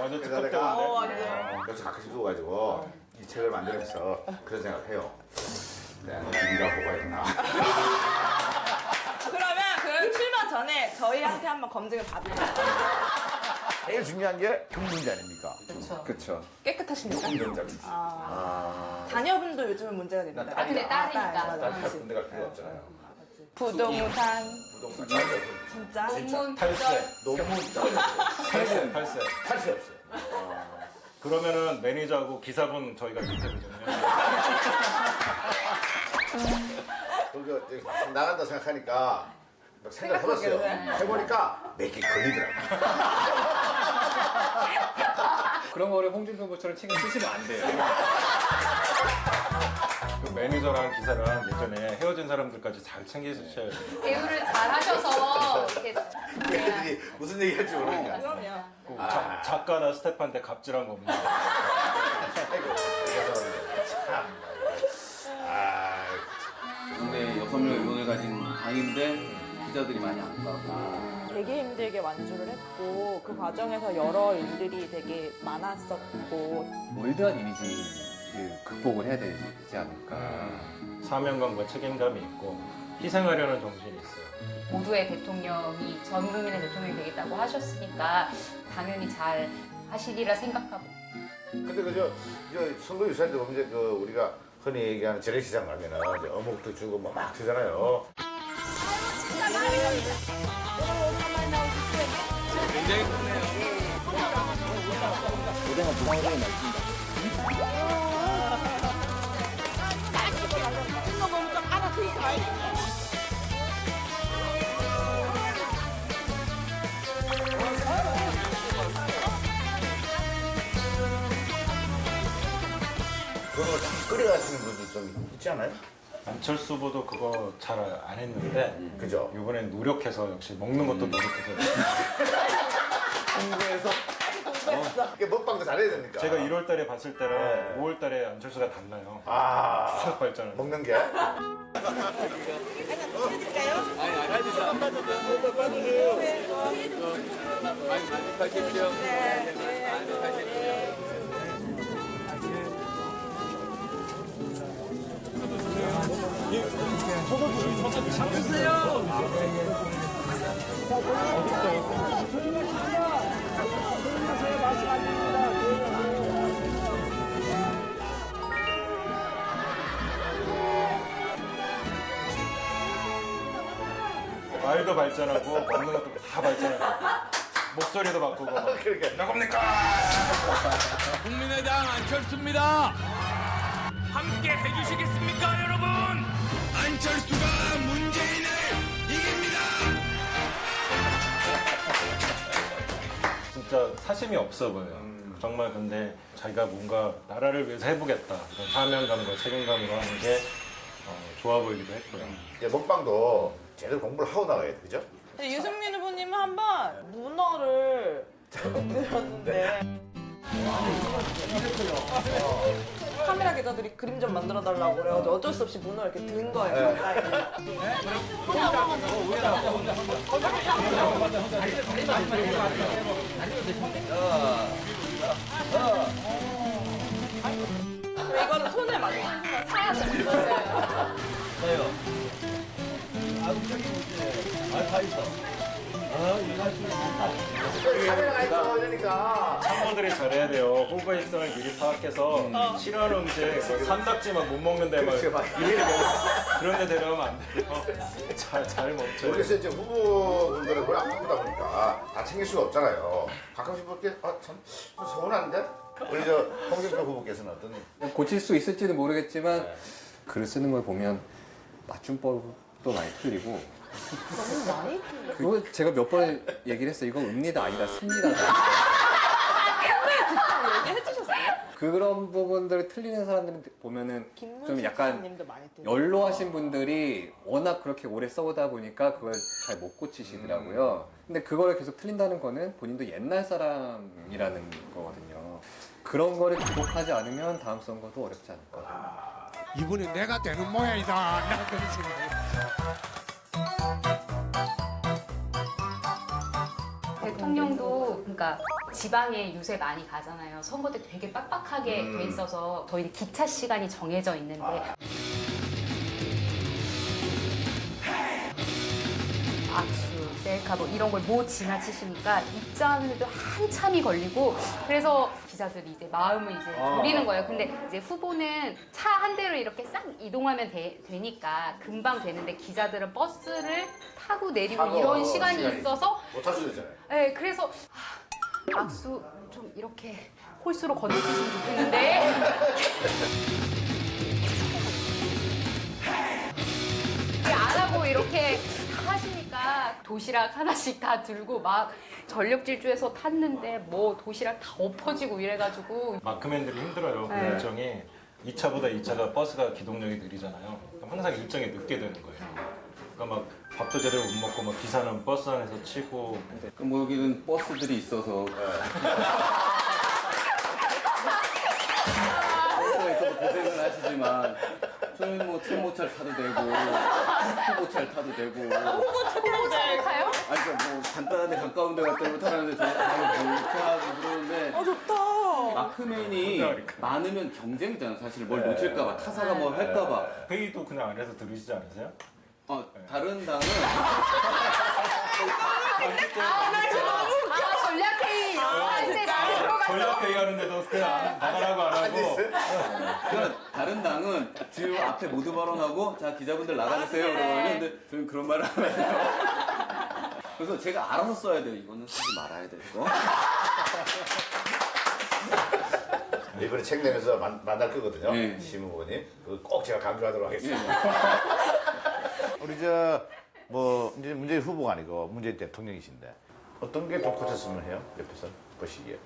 완전
그래서
특급
내가
때문에.
역시 가끔씩 두고가지고 이 책을 만들면서 그런 생각을 해요. 내가 네가 뭐가 있나.
그러면 그 출마 전에 저희한테 한번 검증을 받으세요.
제일 중요한 게 국문제 아닙니까?
그렇죠.
깨끗하십니까?
국문제입니다.
자녀분도 요즘은 문제가 됩니다.
근데 딸이니까.
딸 군대 갈 필요 없잖아요.
부동산.
진짜?
진짜.
탈세.
너무
탈세.
탈세 없어요.
그러면은 매니저하고 기사분 저희가 밑에거든요.
그거 나간다 생각하니까 막 생각을 해봤어요. 해보니까 몇 개 걸리더라고요.
그런 거를 홍준표 후보처럼 책을 쓰시면 안 돼요.
그 매니저랑 기사랑 예전에 헤어진 사람들까지 잘 챙기셔야 돼요.
배우를 잘 하셔서 이렇게
걔들이 무슨 얘기 할지 모르니까.
그럼요.
그 작가나 스태프한테 갑질한 거 없나요?
국내 6명 의원을 가진 당인데 기자들이 많이 안 가고.
되게 힘들게 완주를 했고 그 과정에서 여러 일들이 되게 많았었고
올드한 이미지를 극복을 해야 되지 않을까.
사명감과 책임감이 있고 희생하려는 정신이 있어요.
모두의 대통령이 전 국민의 대통령이 되겠다고 하셨으니까 당연히 잘 하시리라 생각하고.
근데 그저 선거 유사인데 보면 이제 그 우리가 흔히 얘기하는 재래시장 가면은 이제 어묵도 주고 뭐 막 주잖아요.
굉장히 크네요.
고등어 부상으로 맛있습니다. 그거 끓여가시는 분들 좀 있지 않아요?
안철수 후보도 그거 잘 안 했는데
그죠?
이번엔 노력해서 역시 먹는 것도 노력해서
공부해서 그게 먹방도 잘해야 됩니까?
제가 1월 달에 봤을 때랑 5월 달에 안철수가 달라요. 쭉 발전을.
먹는 게?
많이 가십시오.
말도 발전하고 먹는 것도 다 발전하고 목소리도 바꾸고 막.
그러게.
누굽니까?
국민의당 안철수입니다. 함께 해주시겠습니까, 여러분? 안철수가 문재인을 이깁니다.
진짜 사심이 없어 보여요. 정말 근데 자기가 뭔가 나라를 위해서 해보겠다 이런 사명감과 책임감으로 하는 게 좋아 보이기도 했고요.
이제 먹방도 제대로 공부를 하고 나가야 돼, 그죠?
유승민 후보님은 한번 문어를 들었는데 카메라 기자들이 그림 좀 만들어 달라고 그래가지고 어쩔 수 없이 문어 이렇게 든 거예요. 이거는 손을 만지는 순간 사야 돼.
후보들이 잘해야 돼요. 후보 입장을 미리 파악해서 싫어하는 음식, 산낙지 막 못 먹는데 막 그런 데 데려가면 안 돼요. 잘 멈춰요.
모르겠어요. 이제 후보분들은 그걸 안 바쁘다 보니까 다 챙길 수가 없잖아요. 가끔씩 볼게 참 서운한데? 우리 저 홍준표 후보께서는 어떤?
고칠 수 있을지는 모르겠지만 글을 쓰는 걸 보면 맞춤법도 많이 틀리고
너무 많이
그거 제가 몇 번 얘기를 했어요. 이거 읍니다 아니다 씁니다.
얘기해주셨어요?
그런 부분들을 틀리는 사람들은 보면은 좀 약간
님도 많이 틀리고.
연로하신 분들이 워낙 그렇게 오래 써오다 보니까 그걸 잘 못 고치시더라고요. 근데 그거를 계속 틀린다는 거는 본인도 옛날 사람이라는 거거든요. 그런 거를 극복하지 않으면 다음 선거도 어렵지 않을까.
이번에 내가 되는 모양이다. 나 그런 생각이.
대통령도 그러니까 지방에 요새 많이 가잖아요. 선거 때 되게 빡빡하게 돼 있어서 저희는 기차 시간이 정해져 있는데 악수, 셀카 뭐 이런 걸 못 지나치시니까 입장에도 한참이 걸리고 그래서 기자들이 이제 마음을 이제 졸이는 거예요. 근데 이제 후보는 차 한 대로 이렇게 싹 이동하면 되니까 금방 되는데 기자들은 버스를 타고 내리고 이런 시간이 있어서
못 하셔도 되잖아요.
네, 그래서 악수 좀 이렇게 홀수로 건너뛰시면 좋겠는데 안 하고 이렇게 하시니까 도시락 하나씩 다 들고 막 전력 질주해서 탔는데 뭐 도시락 다 엎어지고 이래가지고
마크맨들이 힘들어요. 그
네.
일정이 2차보다 2차가 버스가 기동력이 느리잖아요. 그럼 항상 일정이 늦게 되는 거예요. 그러니까 막 밥도 제대로 못 먹고 막 기사는 버스 안에서 치고.
뭐 여기는 버스들이 있어서 버스가 있어서 고생을 하시지만 저는 뭐 참모차를 타도 되고 후보차를 타도 되고.
후보차를 타요?
아니 그러니까 뭐 간단한데 가까운 데 갔다 오면 타는데 저는 바로 이렇게 하고 그러는데
좋다.
마크맨이 많으면 경쟁이잖아 사실 뭘 놓칠까봐 타사가 뭘 할까봐.
회의도 그냥 안에서 들으시지 않으세요?
다른 당은
전략회의 이제 다 들어갔어.
전략회의 하는데도 그냥 나가라고 안 하고.
그러니까 다른 당은 주요 앞에 모두 발언하고 자 기자분들 나가주세요 그러는데 저는 그런 말을 안 해요. 그래서 제가 알아서 써야 돼요. 이거는 쓰지 말아야 돼 이거.
이번에 책 내면서 만날 거거든요.
네.
심 후보님. 그거 꼭 제가 강조하도록 하겠습니다. 우리 뭐 이제 문재인 후보가 아니고 문재인 대통령이신데 어떤 게 좀 고쳤으면 해요? 옆에서 보시기에.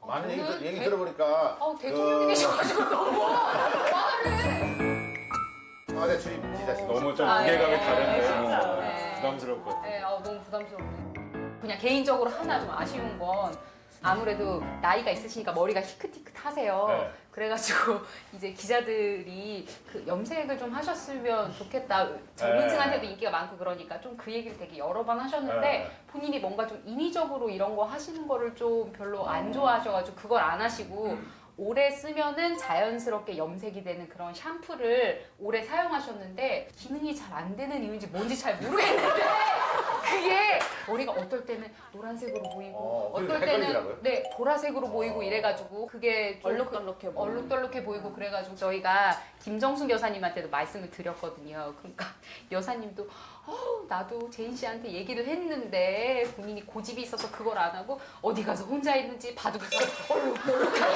많은 얘기 들어보니까
대통령이 계셔가지고 너무 말을
청와대 출입 기자실
너무 좀
아,
무게감이
예.
다른데
진짜. 네.
부담스러울 것 같아요.
네, 너무 부담스럽네요. 그냥 개인적으로 하나 좀 아쉬운 건 아무래도 나이가 있으시니까 머리가 희끗희끗하세요.
네.
그래가지고 이제 기자들이 그 염색을 좀 하셨으면 좋겠다. 젊은 층한테도 인기가 많고 그러니까 좀 그 얘기를 되게 여러 번 하셨는데 본인이 뭔가 좀 인위적으로 이런 거 하시는 거를 좀 별로 안 좋아하셔가지고 그걸 안 하시고 오래 쓰면은 자연스럽게 염색이 되는 그런 샴푸를 오래 사용하셨는데 기능이 잘 안 되는 이유인지 뭔지 잘 모르겠는데 그게 머리가 어떨 때는 노란색으로 보이고 어떨 때는 네 보라색으로 보이고 이래가지고 그게 좀 얼룩덜룩해 보이고 그래가지고 저희가 김정숙 여사님한테도 말씀을 드렸거든요. 그러니까 여사님도 나도 제인 씨한테 얘기를 했는데 본인이 고집이 있어서 그걸 안 하고 어디 가서 혼자 있는지 바둑에서 얼룩덜룩하게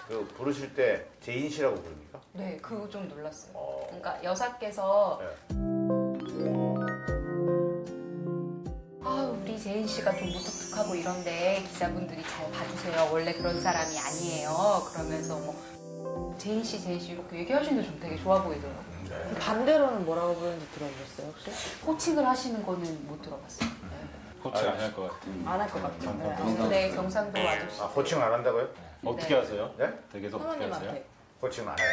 그 부르실 때 제인 씨라고 부릅니까?
네, 그거 좀 놀랐어요. 그러니까 여사께서 우리 제인 씨가 좀 무뚝뚝하고 이런데 기자분들이 잘 봐주세요. 원래 그런 사람이 아니에요. 그러면서 뭐 제인 씨 이렇게 얘기하시는데 좀 되게 좋아 보이더라고요.
반대로는 뭐라고 부르는지 들어보셨어요 혹시?
코칭을 하시는 거는 못 들어봤어요.
코칭 안 할 것 같아요.
안 할 것 같아요.
네, 경상도 아저씨.
코칭을 안 한다고요?
어떻게 하세요?
네?
댁에서 어떻게 하세요?
사모님한테.
코칭을 안 해요.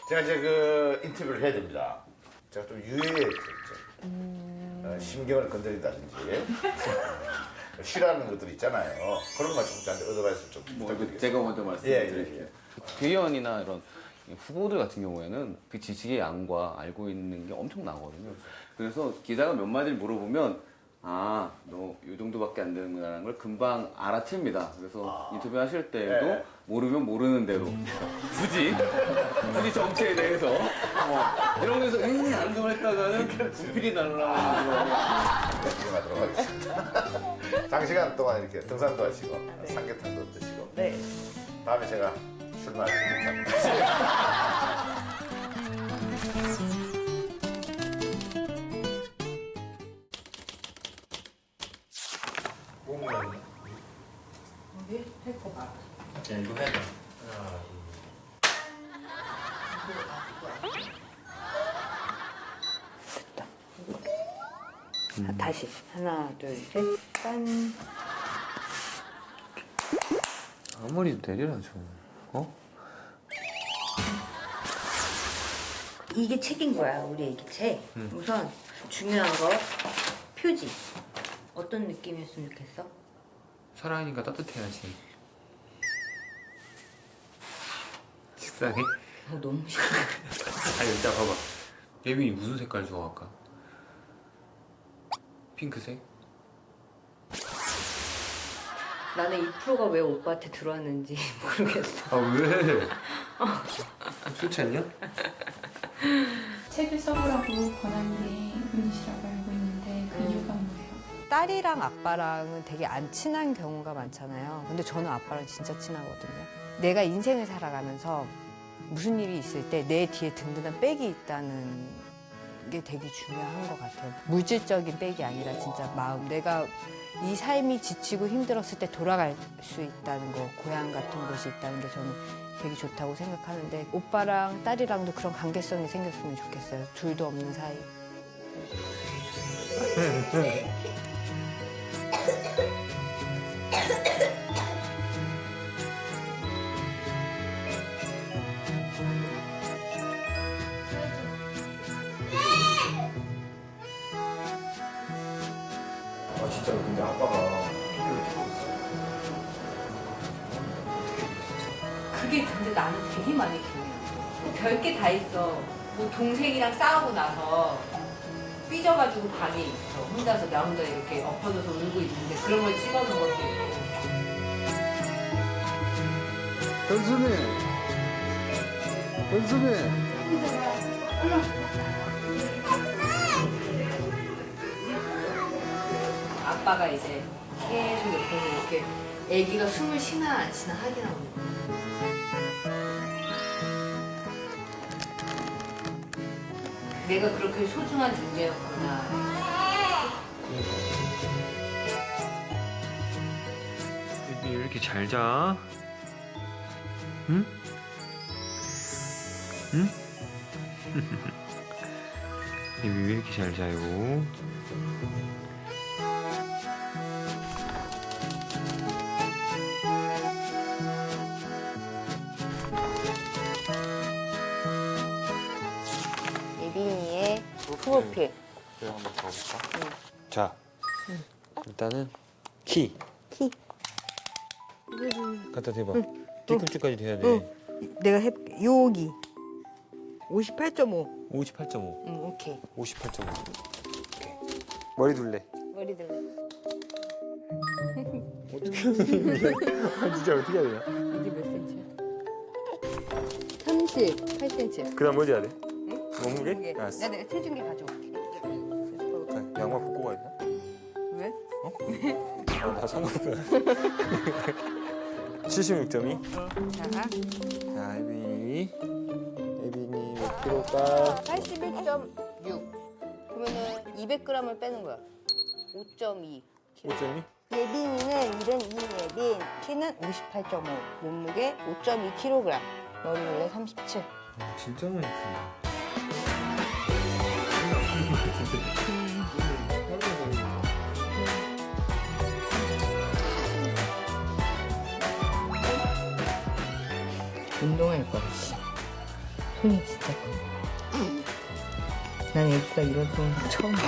제가 이제 그 인터뷰를 해야 됩니다. 제가 좀 유해했죠. 심경을 건드린다든지 싫어하는 것들 있잖아요. 그런 말 좀 저한테 얻어가서 좀 부탁드리겠습니다.
제가 먼저 말씀드릴게요.
예.
대의원이나 이런 후보들 같은 경우에는 그 지식의 양과 알고 있는 게 엄청 나거든요. 그래서 기자가 몇 마디를 물어보면 아, 너 이 정도밖에 안 되는구나라는 걸 금방 알아챕니다. 그래서 인터뷰 하실 때에도 모르면 모르는 대로 굳이 정치에 대해서 이런 데서 괜히 안동을 했다가는 분필이 날라오는
진행하도록 하겠습니다. 장시간 동안 이렇게 등산도 하시고 삼계탕도 드시고
네.
다음에 제가 술 마시겠습니다.
어디? 헬퍼 봐.
이거 해야 돼.
다시 하나 둘 셋 짠.
아무리 내리라 좀. 어?
이게 책인 거야, 우리 애기 책. 우선 중요한 거 표지. 어떤 느낌이었으면 좋겠어?
사랑이니까 따뜻해야지. 식상해?
너무 싫어.
아니 일단 봐봐. 예빈이 무슨 색깔 좋아할까? 핑크색?
나는 이 프로가 왜 오빠한테 들어왔는지 모르겠어.
아 왜? 술 취했냐?
책을 써보라고 권한 게 분이시라고 알고 있는데 그 이유가 뭐예요?
딸이랑 아빠랑은 되게 안 친한 경우가 많잖아요. 근데 저는 아빠랑 진짜 친하거든요. 내가 인생을 살아가면서 무슨 일이 있을 때 내 뒤에 든든한 백이 있다는 게 되게 중요한 것 같아요. 물질적인 백이 아니라 진짜 마음. 내가 이 삶이 지치고 힘들었을 때 돌아갈 수 있다는 거, 고향 같은 곳이 있다는 게 저는 되게 좋다고 생각하는데 오빠랑 딸이랑도 그런 관계성이 생겼으면 좋겠어요. 둘도 없는 사이.
아 진짜 근데 아빠가 피부를 찍고 있어.
그게 근데 나는 되게 많이 기억해요. 별게 다 있어. 뭐 동생이랑 싸우고 나서 삐져가지고 방에 있어. 혼자서 나 혼자 이렇게 엎어져서 울고 있는데 그런 걸 찍어놓은 것도 있고.
현수미! 현수미!
아빠가 이제 계속 옆에서 이렇게 애기가 숨을 쉬나 안 쉬나 확인하고 있는 거야. 내가 그렇게 소중한 존재였구나.
왜 이렇게 잘 자? 응? 응? 왜 이렇게 잘 자요?
예빈이의 프로필.
내가 한번 적어볼까? 자, 일단은 키.
키.
갖다 대봐.
응.
뒤꿈치까지 돼야 돼.
내가 해볼게. 여기 58.5.
58.5.
응, 오케이.
58.5. 오케이. 머리 둘레.
머리 들래.
어떻게 하는 진짜 어떻게 해야 되냐?
이게 몇 센치야? 38cm.
그다음 뭐지 해야 돼?
응?
몸무게? 알았어.
내가 체중계 가져올게.
자, 양말 벗고 가야 되나?
왜?
어? 나 상관없어. 76.2. 자, 예빈이 몇 킬로가?
81.6. 그러면은 200g을 빼는 거야. 5.2.
5.2?
예빈이는 이름 이예빈. 키는 58.5. 몸무게 5.2kg. 머리 원래 37.
진짜 많이 큰다.
운동할 거 같아. 손이 진짜 커. 난 애기가 이런 손 처음 봐.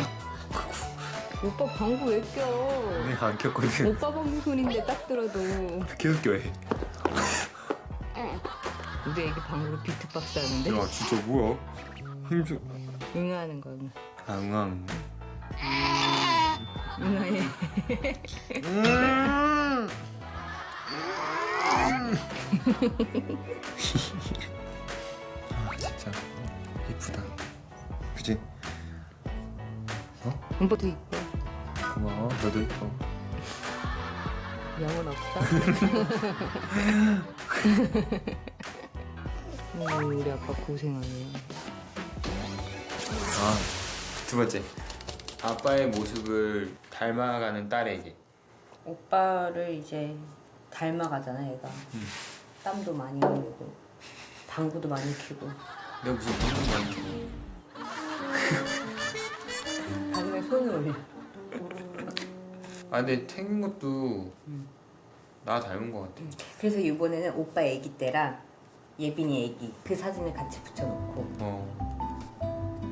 오빠 방구 왜 껴?
내가 안 켰거든.
오빠 방구 손인데 딱 들어도.
계속 껴해.
우리 애기 방으로 비트박스 하는데.
야 진짜 뭐야? 힘줘.
응하는 거, 응.
아 응앙.
응하해.
아 진짜 이쁘다. 그지?
오빠도 이뻐.
고마워. 너도 이뻐.
영혼 없어? 우리 아빠 고생하네요.
두 번째. 아빠의 모습을 닮아가는 딸에게.
오빠를 이제 닮아가잖아, 얘가. 땀도 많이 흘리고, 방구도 많이 피고.
내가 무슨 방금 많이 줘.
가슴에 손을 올려.
아 근데 생긴 것도 나 닮은 것 같아.
그래서 이번에는 오빠 애기 때랑 예빈이 애기 그 사진을 같이 붙여놓고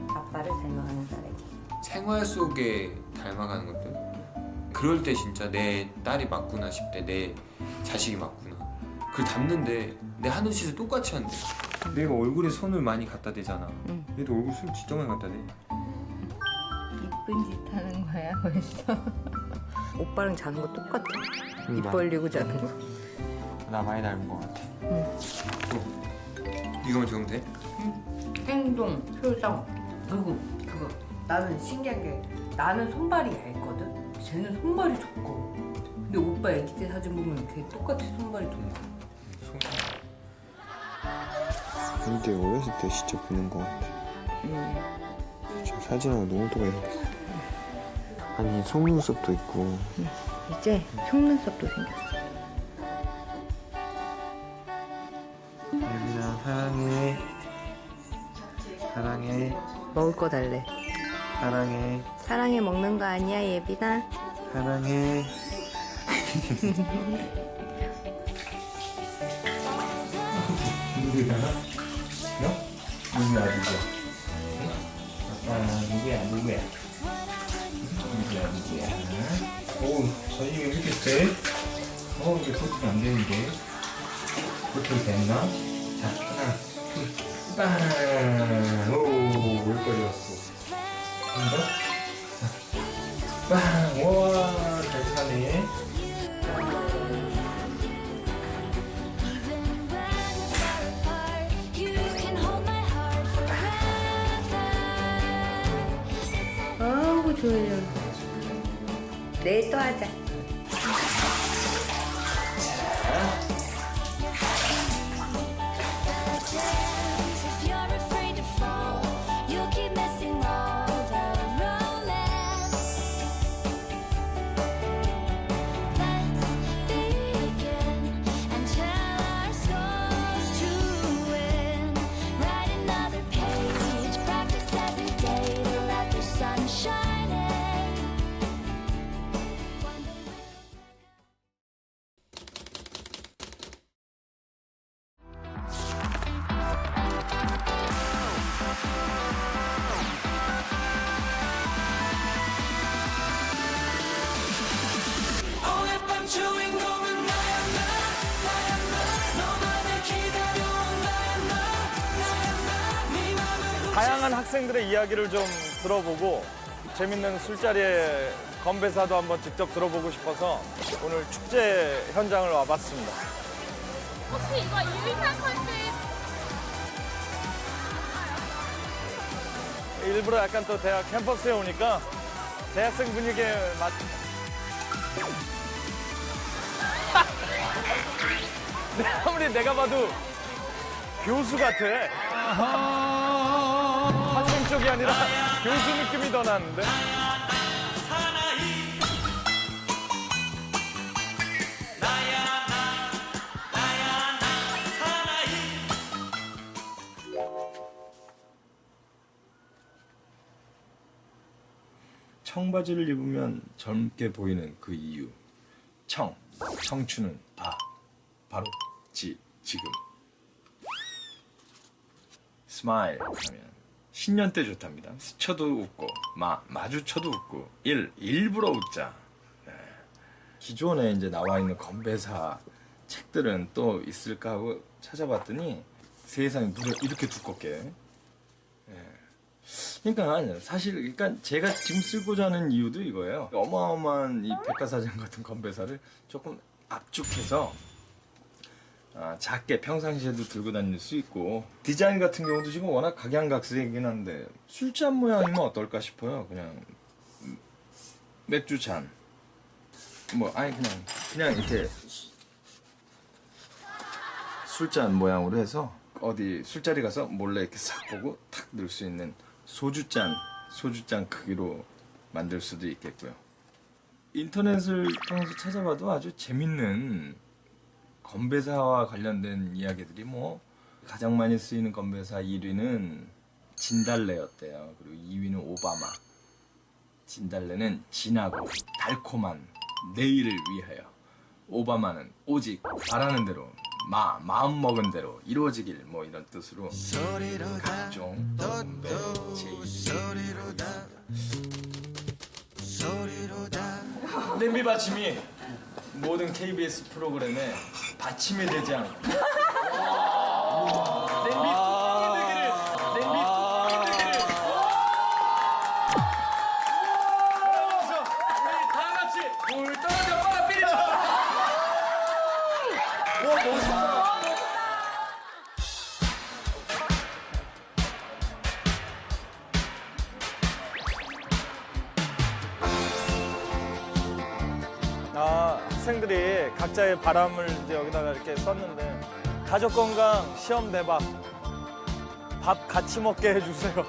아빠를 닮아가는 딸에게.
생활 속에 닮아가는 것들. 그럴 때 진짜 내 딸이 맞구나 싶을 때 내 자식이 맞구나. 그걸 닮는데 내 하는 짓을 똑같이 한대. 내가 얼굴에 손을 많이 갖다 대잖아. 얘도 얼굴 손 진짜 많이 갖다 대.
이쁜 짓 하는 거야 벌써. 오빠랑 자는 거 똑같아. 입
나-
벌리고 자는 거.
나 많이 닮은 것 같아. 이거만 적으면 돼?
행동, 표정, 그리고 그거 나는 신기한 게 나는 손발이 얇거든. 쟤는 손발이 좁고. 근데 오빠 애기 때 사진 보면 걔 똑같이 손발이 좁고.
근데 어렸을 때 진짜 보는 것 같아. 저 사진하고 너무 똑같았어. 아니 속눈썹도 있고.
이제 속눈썹도 생겼어.
예빈아 사랑해. 사랑해.
먹을 거 달래.
사랑해.
사랑해 먹는 거 아니야 예빈아?
사랑해. 누구야? 너? 누구야 누구야? 아빠 누구야? 누구야? 오 저녁에 왜 이렇게 세? 이게 터지면 안 되는데. 이렇게 됐나? 자 하나 둘 빵! 오 여기까지 왔어. 자, 빵! 와 잘 사네.
아우 좋아요. 내일 또 하자.
다양한 학생들의 이야기를 좀 들어보고 재밌는 술자리에 건배사도 한번 직접 들어보고 싶어서 오늘 축제 현장을 와봤습니다.
혹시 이거 일산 컨셉
일부러 약간 또 대학 캠퍼스에 오니까 대학생 분위기에 맞. 아무리 내가 봐도 교수 같아. 학생 쪽이 아니라 교수 느낌이 더 나는데.
청바지를 입으면 젊게 보이는 그 이유. 청춘은 바로 지금. 스마일 하면 신년 때 좋답니다. 스쳐도 웃고 마주쳐도 웃고 일부러 웃자. 네. 기존에 이제 나와 있는 건배사 책들은 또 있을까 하고 찾아봤더니 세상에 누가 이렇게 두껍게. 그러니까 사실 그러니까 제가 지금 쓰고자 하는 이유도 이거예요. 어마어마한 이 백과사전 같은 건배사를 조금 압축해서 작게 평상시에도 들고 다닐 수 있고, 디자인 같은 경우도 지금 워낙 각양각색이긴 한데 술잔 모양이면 어떨까 싶어요. 그냥 맥주잔 뭐 아니 그냥 이렇게 술잔 모양으로 해서 어디 술자리 가서 몰래 이렇게 싹 보고 탁 넣을 수 있는 소주잔 크기로 만들 수도 있겠고요. 인터넷을 통해서 찾아봐도 아주 재밌는 건배사와 관련된 이야기들이 뭐 가장 많이 쓰이는 건배사 1위는 진달래였대요. 그리고 2위는 오바마. 진달래는 진하고 달콤한 내일을 위하여, 오바마는 오직 바라는 대로 마음 먹은 대로 이루어지길 뭐 이런 뜻으로 각종 건배 제의입니다. 냄비 받침이 모든 KBS 프로그램에 받침이 되지 않고 냄비 뚜껑이 되기를. 그러면서 우리 다 같이 물 떨어져 빠삐리다. 와 너무 좋다.
학생들이 각자의 바람을 이제 여기다가 이렇게 썼는데, 가족 건강, 시험 대박, 밥 같이 먹게 해주세요.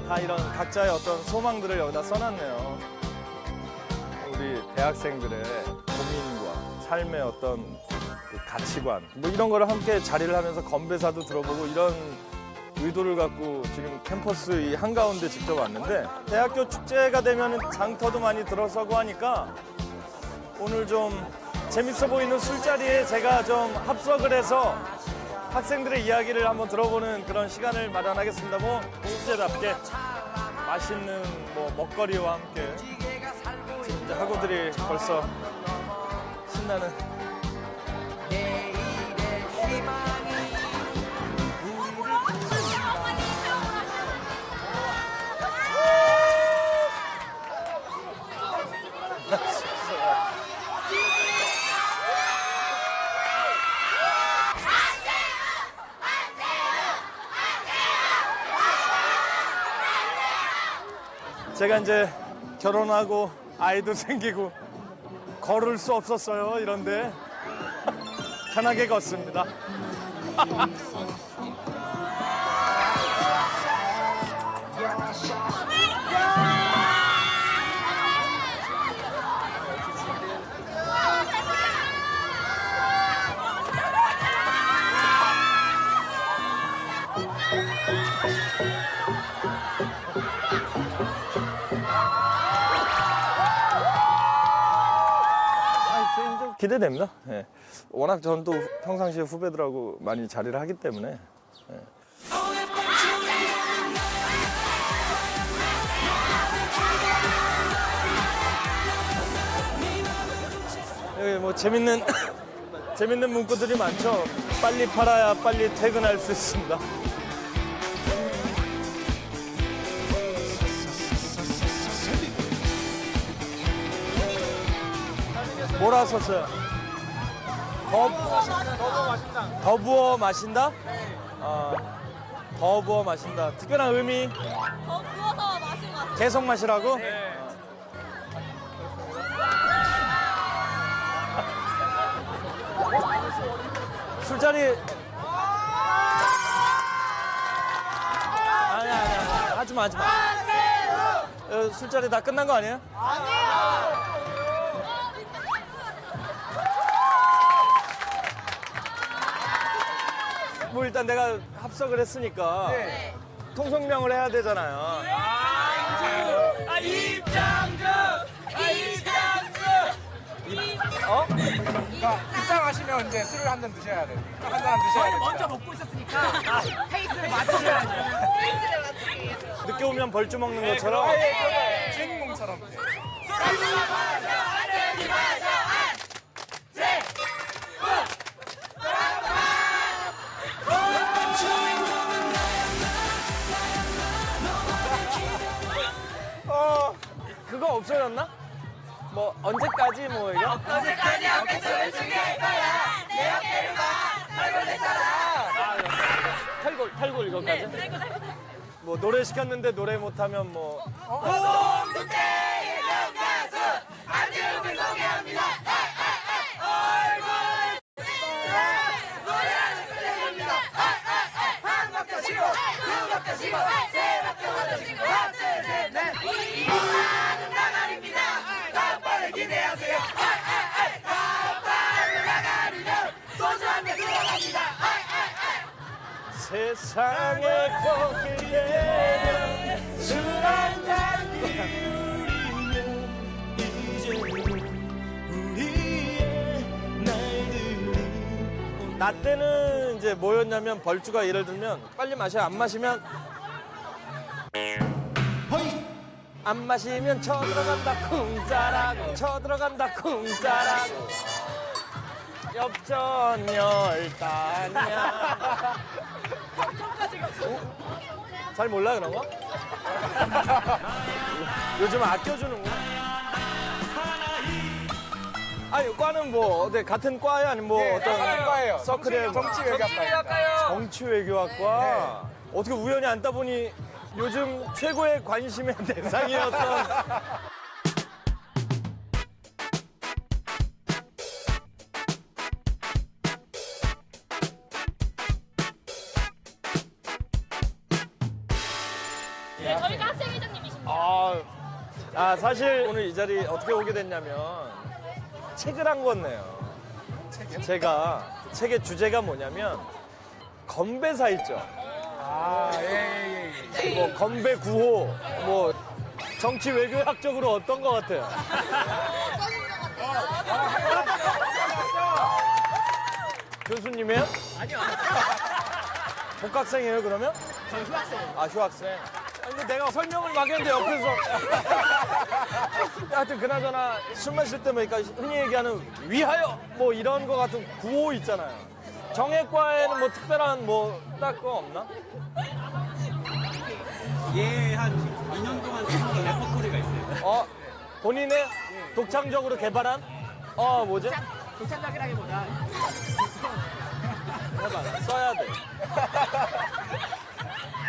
다 이런 각자의 어떤 소망들을 여기다 써놨네요. 우리 대학생들의 고민과 삶의 어떤 그 가치관, 뭐 이런 거를 함께 자리를 하면서 건배사도 들어보고 이런 의도를 갖고 지금 캠퍼스 이 한가운데 직접 왔는데, 대학교 축제가 되면 장터도 많이 들어서고 하니까 오늘 좀 재밌어 보이는 술자리에 제가 좀 합석을 해서 학생들의 이야기를 한번 들어보는 그런 시간을 마련하겠습니다. 뭐 축제답게 맛있는 뭐 먹거리와 함께 지금 이제 학우들이 벌써 신나는 제가 이제 결혼하고 아이도 생기고 걸을 수 없었어요. 이런데 편하게 걷습니다. 기대됩니다. 예. 워낙 전 또 평상시에 후배들하고 많이 자리를 하기 때문에. 예. 여기 뭐 재밌는 문구들이 많죠. 빨리 팔아야 빨리 퇴근할 수 있습니다. 뭐라 썼어요? 더 부어 마신다? 더 부어 마신다. 특별한 의미?
더 부어서 마시는 것 같아요.
계속 마시라고? 술자리 아니야 하지마 술자리 다 끝난 거 아니에요?
아니에요.
뭐 일단 내가 합석을 했으니까 통성명을 해야 되잖아요.
입장주!
어?
입장하시면 이제 술을 한 잔 드셔야 돼요. 한 잔 드셔야 돼요.
먼저 먹고 있었으니까 페이스를 맞추셔야죠. 페이스를 맞추기 위해서.
늦게 오면 벌주 먹는 것처럼.
주인공처럼.
어디까지 뭐 이거?
어디까지 어깨춤을 추게 할 거야. 내 어깨를 봐. 탈골 됐잖아.
탈골 이거까지? 뭐 노래 시켰는데 노래 못하면 뭐
동국대 유명 가수 안재욱을 소개합니다. 얼굴 노래하는 그대입니다. 한 박자 쉬고 두 박자 쉬고 세 박자 더 쉬고 하나 둘셋넷 이거는 나가리입니다. 다음번에 기대하세요. 다음번에 나가리면 소주 한 대 들어갑니다.
세상에 꽃길에 술 한잔 들이면 이제 우리의 날들이 나 때는 이제 뭐였냐면 벌주가 예를 들면 빨리 마셔 안 마시면 안 마시면 쳐들어간다 쿵짜라고 쳐들어간다 쿵짜라고 엽전 열단냐 잘 몰라 그런 거? 요즘 아껴주는구나. 아니 과는 뭐 어때 같은 과야 아니면 뭐
네,
어떤
같은 과예요.
서클에
정치외교학과요.
정치외교학과 어떻게 우연히 앉다 보니 요즘 최고의 관심의 대상이었던
네, 저희가 학생회장님이십니다.
사실 오늘 이 자리 어떻게 오게 됐냐면 책을 한 권 내요. 제가 책의 주제가 뭐냐면 건배사 있죠. 뭐 건배 구호, 뭐 정치 외교학적으로 어떤 것 같아요? 교수님이에요?
아니요.
복학생이에요 그러면?
저 휴학생이에요.
아 휴학생. 아니, 근데 내가 설명을 막 했는데 옆에서 하여튼 그나저나 술 마실 때 보니까 흔히 얘기하는 위하여 뭐 이런 거 같은 구호 있잖아요. 정예과에는 뭐 특별한 뭐 딱 거 없나?
한 2년 동안 쓰는 레퍼토리가 있어요.
본인의 독창적으로 개발한 뭐지?
도착각이라기보다
해봐 써야 돼.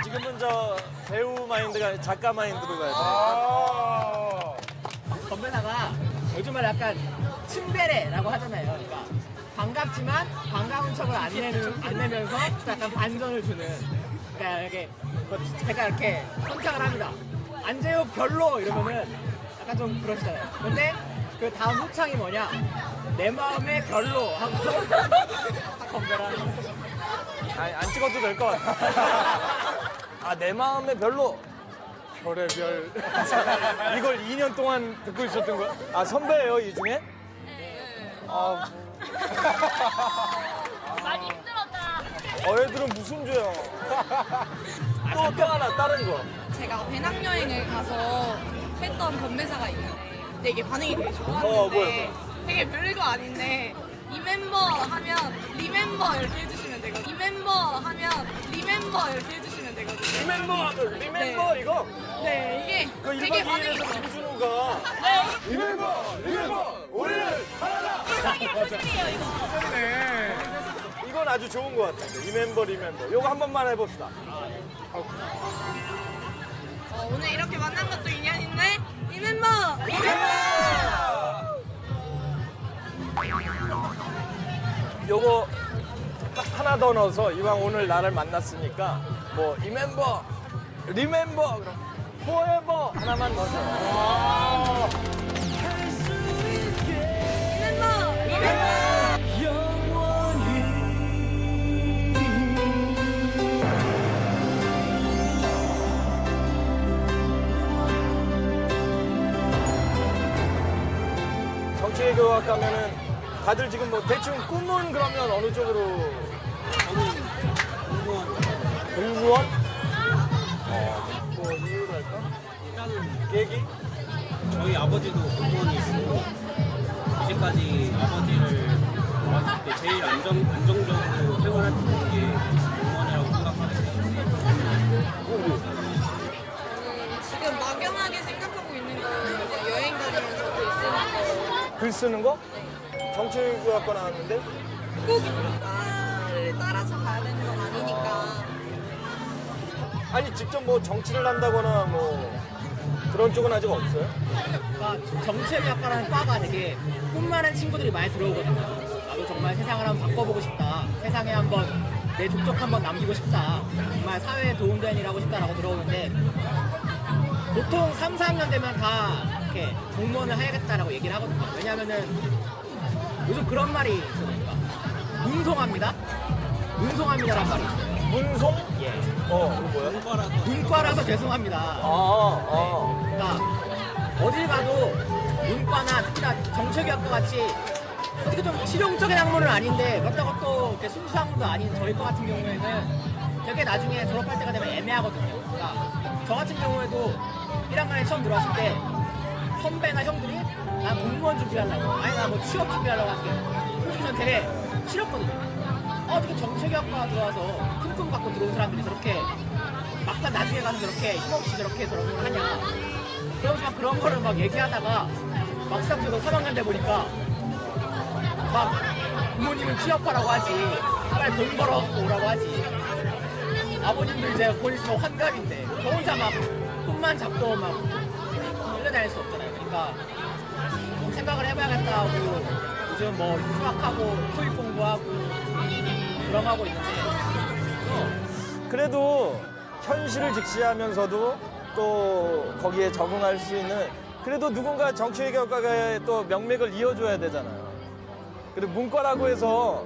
지금은 저 배우 마인드가 아니라 작가 마인드로 가야 돼.
건배사가 요즘은 약간 츤데레라고 하잖아요. 그러니까 반갑지만 반가운 척을 안 내면서 약간 반전을 주는. 그러니까 이렇게 제가 이렇게 선창을 합니다. 안재욱 별로 이러면은 약간 좀 그러시잖아요. 근데 그 다음 후창이 뭐냐? 내 마음에 별로 하고 딱 건배를 하는 거죠.
아니, 안 찍어도 될 것 같아. 내 마음에 별로. 별의 별. 이걸 2년 동안 듣고 있었던 거야? 선배예요, 이 중에?
많이 힘들었다.
애들은 무슨 죄야? 또 하나, 다른 거.
제가 배낭여행을 가서 했던 건배사가 있는데 근데 이게 반응이 되게
뭐야?
좋았는데 되게 별거 아닌데 이 멤버 하면 리멤버 이렇게 해주시면 되거든요. 이 멤버 하면 리멤버 이렇게 해주시면 되거든요.
리멤버 하면 리멤버 이거?
네, 이게
그
되게
1박
반응이
2일에서
좋아요.
김준호가
네.
리멤버 우리를 하나다.
표정이에요 이거.
이건 아주 좋은 것 같아요. 리멤버. 요거 한 번만 해봅시다.
오늘 이렇게 만난 것도 인연인데 리멤버
요거 하나 더 넣어서 이왕 오늘 나를 만났으니까 뭐 리멤버 그럼 forever 하나만 넣어서 정치외교학 가면은 다들 지금 뭐 대충 꿈은 그러면 어느 쪽으로? 공무원? 뭐 이유랄까? 계기?
저희 아버지도 공무원이시고 이제까지 아버지를 봤을 때 제일 안정적으로 생활할 수 있는 게 공무원이라고 생각하거든요.
지금 막연하게 생각하고 있는 거 여행 다니면서도 있으니까
글 쓰는 거? 정치교육과 나왔는데?
꼭 이과를 따라서 가야 되는 건 아니니까.
아니 직접 뭐 정치를 한다거나 뭐 그런 쪽은 아직 없어요?
그러니까 정치학과라는 과가 되게 꿈 많은 친구들이 많이 들어오거든요. 나도 정말 세상을 한번 바꿔보고 싶다. 세상에 한번 내 족적 한번 남기고 싶다. 정말 사회에 도움되는 일 하고 싶다라고 들어오는데 보통 3, 4학년 되면 다 이렇게 공무원을 해야겠다라고 얘기를 하거든요. 왜냐면은 요즘 그런 말이 있으니까 문송합니다. 문송합니다란 말이 있어요.
문송?
예.
그거 뭐야?
문과라서 죄송합니다. 그러니까 어딜 가도 문과나 특히나 정책학과 같이 어떻게 좀 실용적인 학문은 아닌데 그렇다고 또 이렇게 순수 학문도 아닌 저희 과 같은 경우에는 되게 나중에 졸업할 때가 되면 애매하거든요. 그러니까 저 같은 경우에도 1학년에 처음 들어왔을 때 선배나 형들이 난 공무원 준비하려고 아니 나 뭐 취업 준비하려고 한 게 솔직히 저는 되게 싫었거든요. 어떻게 정책학과 들어와서 큰 꿈 갖고 들어온 사람들이 저렇게 막상 나중에 가서 저렇게 힘없이 저렇게 저런 걸 하냐. 그러면서 막 그런 거를 막 얘기하다가 막상 저도 3학년 돼 보니까 막 부모님은 취업하라고 하지 빨리 돈 벌어 오라고 하지 아버님도 이제 곧 있으면 환갑인데 저 혼자 막 꿈만 잡고 막 끌려다닐 수 없잖아요. 그러니까 좀 생각을 해봐야겠다 하고 요즘 뭐 수학하고 토익 공부하고 그럼 하고 있는데
그래도 현실을 직시하면서도 또 거기에 적응할 수 있는 그래도 누군가 정치외교과에 또 명맥을 이어줘야 되잖아요. 그리고 문과라고 해서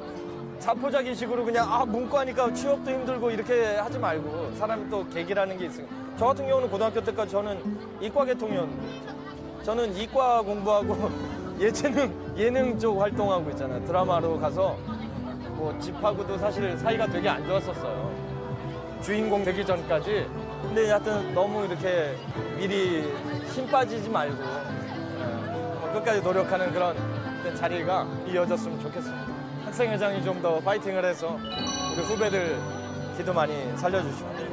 자포자기식으로 그냥 문과니까 취업도 힘들고 이렇게 하지 말고 사람이 또 계기라는 게 있으니까 저 같은 경우는 고등학교 때까지 저는 이과 계통이었는데 저는 이과 공부하고 예능 쪽 활동하고 있잖아요. 드라마로 가서 뭐 집하고도 사실 사이가 되게 안 좋았었어요. 주인공 되기 전까지. 근데 하여튼 너무 이렇게 미리 힘 빠지지 말고 끝까지 노력하는 그런 자리가 이어졌으면 좋겠습니다. 학생회장이 좀 더 파이팅을 해서 우리 후배들 기도 많이 살려주시고.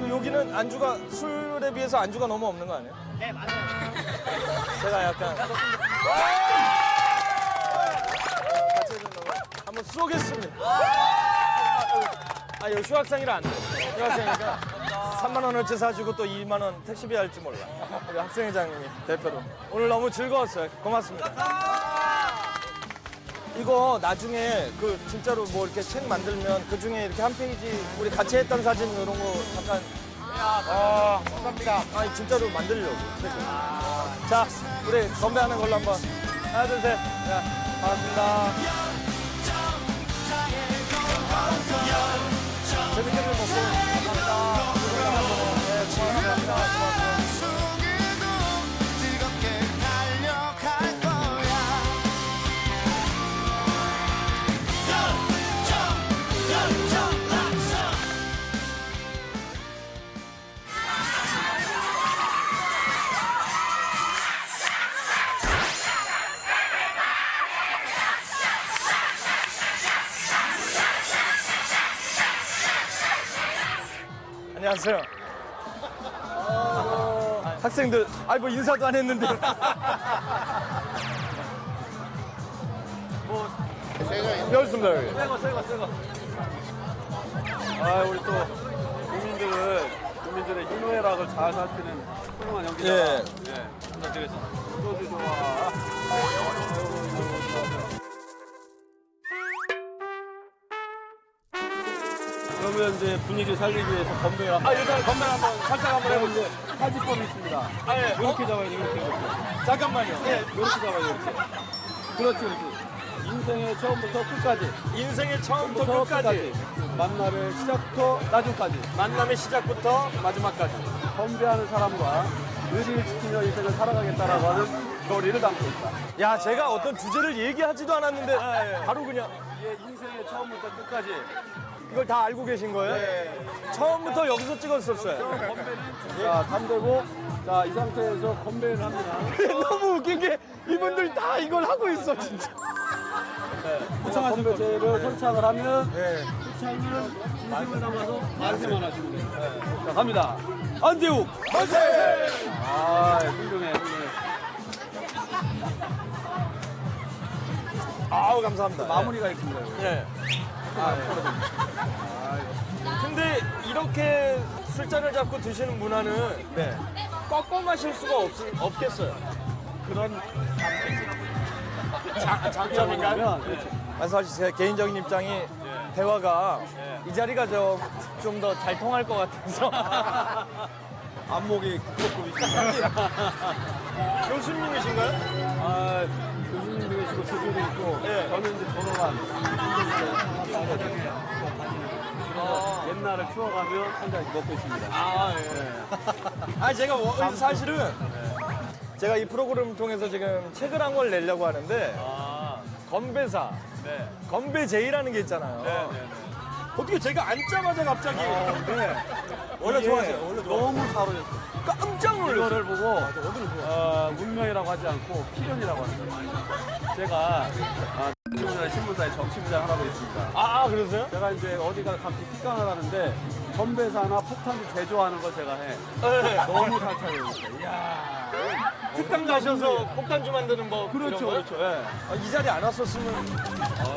여기는 안주가 술에 비해서 안주가 너무 없는 거 아니에요?
네 맞아요.
제가 약간 같이 해서 한번 쏘겠습니다. 여기 휴학생이라 안 돼. 휴학생이니까 3만 원어치 사주고 또 2만 원 택시비 할지 몰라. 우리 학생회장님이 대표로. 오늘 너무 즐거웠어요. 고맙습니다. 이거 나중에 그 진짜로 뭐 이렇게 책 만들면 그 중에 이렇게 한 페이지 우리 같이 했던 사진 이런 거 잠깐. 감사합니다. 아니 진짜로 만들려고. 자, 우리 건배하는 걸로 한번. 하나, 둘, 셋. 자, 반갑습니다. 재밌게 좀 먹고. 감사합니다. 네, 고맙습니다. 고맙습니다. 안녕하세요. 학생들, 뭐 인사도 안 했는데. 뭐, 배웠습니다, 여기. 새거.
우리 또 국민들의 희노애락을 잘 살피는 훌륭한 연기자.
예.
부탁드리겠습니다. 소주 좋아. 그러면 이제 분위기 살리기 위해서 건배를
일단 건배 한번 살짝 한번 해보세요.
타지법이 있습니다.
예.
이렇게 잡아야 돼, 이렇게.
잠깐만요.
이렇게 잡아야 돼, 이렇게. 그렇지. 인생의 처음부터 끝까지.
인생의 처음부터 끝까지.
만남의 시작부터 나중까지.
만남의 시작부터 마지막까지.
건배하는 사람과 의리를 지키며 인생을 살아가겠다라고 하는 교리를 담고 있다.
야, 제가 어떤 주제를 얘기하지도 않았는데 바로 그냥.
이게 인생의 처음부터 끝까지.
이걸 다 알고 계신 거예요?
네.
처음부터 여기서 찍었었어요.
자, 담대고, 자, 이 상태에서 건배를 합니다.
너무 웃긴 게 이분들 다 이걸 하고 있어, 진짜.
건배제를 설창을 하면, 설창을 진심을 담아서 만세만 하시면 돼요. 자, 갑니다. 안재욱! 만세! 훌륭해.
아우 감사합니다.
마무리가 있습니다. 여기.
예. 근데 이렇게 술잔을 잡고 드시는 문화는 꺾어 마실 수가 없겠어요.
그런
장점인가요? 사실 제 개인적인 입장이 대화가 이 자리가 좀 더 잘 통할 것 같아서
안목이 국보급이십니다.
교수님이신가요?
아, 교수님도 계시고 저도 있고 저는 이제 전화만 옛날을 추억하며 한 잔 먹고 있습니다.
아 제가 사실은 제가 이 프로그램을 통해서 지금 책을 한 권 내려고 하는데 건배사, 건배제이라는 게 있잖아요. 어떻게 제가 앉자마자 갑자기
원래 좋아하세요. 원래 너무 사로였어요.
깜짝 놀랐어요.
이거를 보고 문명이라고 하지 않고 필연이라고 합니다. 제가 신문사의 정치부장 하라고 있습니다.
아 그러세요?
제가 이제 어디가 가끔 특강을 하는데 건배사나 폭탄도 제조하는 걸 제가 해. 너무 잘 차려요. 이야.
특강 가셔서 폭탄주 만드는 법
그렇죠,
이런 거요?
그렇죠. 예.
이 자리에 안 왔었으면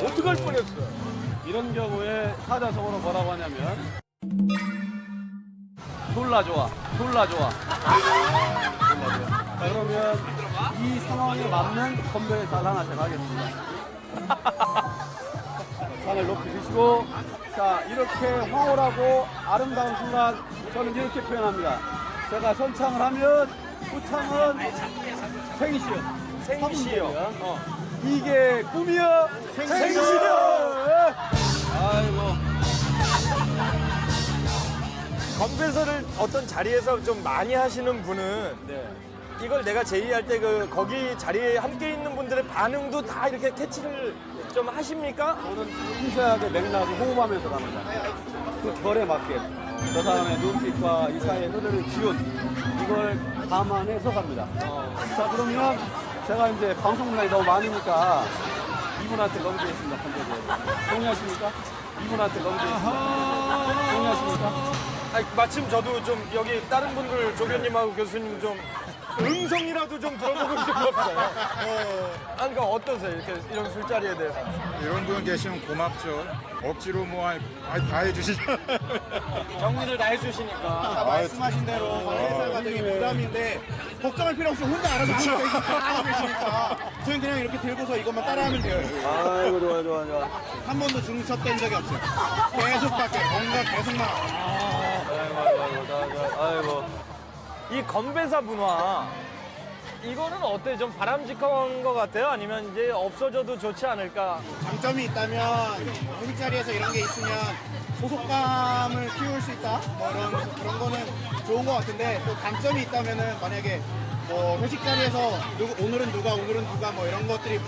어떡할 뻔했어요.
이런 경우에 사자성어로 뭐라고 하냐면 졸라 좋아, 졸라 좋아. 자, 그러면 이 상황에 맞는 건배사를 하나 제가 하겠습니다. 잔을 높이 드시고, 자, 이렇게 황홀하고 아름다운 순간 저는 이렇게 표현합니다. 제가 선창을 하면 후창은 생시요.
생시요.
이게 꿈이요. 생시요. 아이고.
건배사를 어떤 자리에서 좀 많이 하시는 분은 이걸 내가 제의할 때 거기 자리에 함께 있는 분들의 반응도 다 이렇게 캐치를 좀 하십니까?
저는 섬세하게 맥락을 호흡하면서 갑니다. 그 결에 맞게 저 사람의 눈빛과 이 사이의 흐르는 기운 이걸 감안해서 갑니다. 자 그러면 제가 이제 방송 문화에 너무 많으니까 이분한테 넘기겠습니다. 동의하십니까? 이분한테 넘기겠습니다. 동의하십니까?
아니, 마침 저도 좀 여기 다른 분들 조교님하고 교수님 좀 음성이라도 좀 들어보고 싶었어요. 그러니까 어떠세요? 이렇게 이런 술자리에 대해서?
이런 분 계시면 고맙죠. 억지로 다 해주시죠.
정리를 다 해주시니까.
아까
말씀하신 대로 관계사가 되게 부담인데 걱정할 필요 없이 혼자 알아서 하고 계시니까 저는 그냥 이렇게 들고서 이것만 따라하면 돼요.
아이고 좋아.
한 번도 중첩된 적이 없어요. 계속 밖에 뭔가 계속 나와.
아이고. 이 건배사 문화 이거는 어때? 좀 바람직한 것 같아요? 아니면 이제 없어져도 좋지 않을까?
장점이 있다면 회식 자리에서 이런 게 있으면 소속감을 키울 수 있다. 뭐 그런 거는 좋은 것 같은데 또 단점이 있다면은 만약에 뭐 회식 자리에서 오늘은 누가 뭐 이런 것들이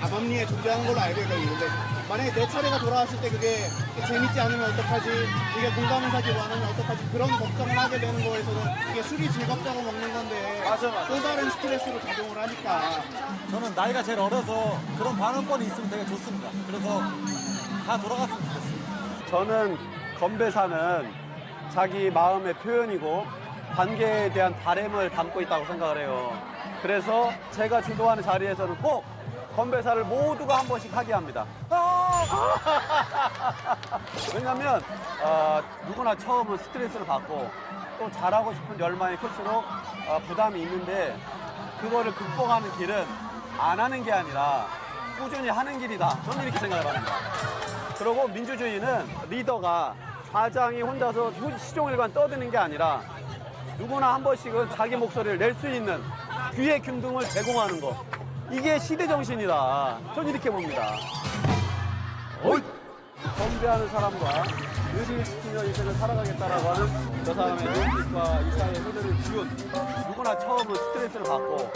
암암리에 존재하는 걸로 알고 있는데 만약에 내 차례가 돌아왔을 때 그게 재밌지 않으면 어떡하지, 이게 공감을 사지 않으면 어떡하지, 그런 걱정을 하게 되는 거에서는 이게 술이 즐겁다고 먹는 건데 또 다른 스트레스로 작용을 하니까
저는 나이가 제일 어려서 그런 반응권이 있으면 되게 좋습니다. 그래서 다 돌아갔으면 좋겠습니다.
저는 건배사는 자기 마음의 표현이고 관계에 대한 바램을 담고 있다고 생각을 해요. 그래서 제가 주도하는 자리에서는 꼭 건배사를 모두가 한 번씩 하게 합니다. 왜냐면 누구나 처음은 스트레스를 받고 또 잘하고 싶은 열망이 클수록 부담이 있는데 그거를 극복하는 길은 안 하는 게 아니라 꾸준히 하는 길이다. 저는 이렇게 생각을 합니다. 그리고 민주주의는 리더가 과장이 혼자서 시종일관 떠드는 게 아니라 누구나 한 번씩은 자기 목소리를 낼 수 있는 귀의 균등을 제공하는 거. 이게 시대 정신이다. 저는 이렇게 봅니다. 건배하는 사람과 의리를 지키며 인생을 살아가겠다라고 하는 저 사람의 눈빛과 이 사이의 흐르는 기운. 누구나 처음은 스트레스를 받고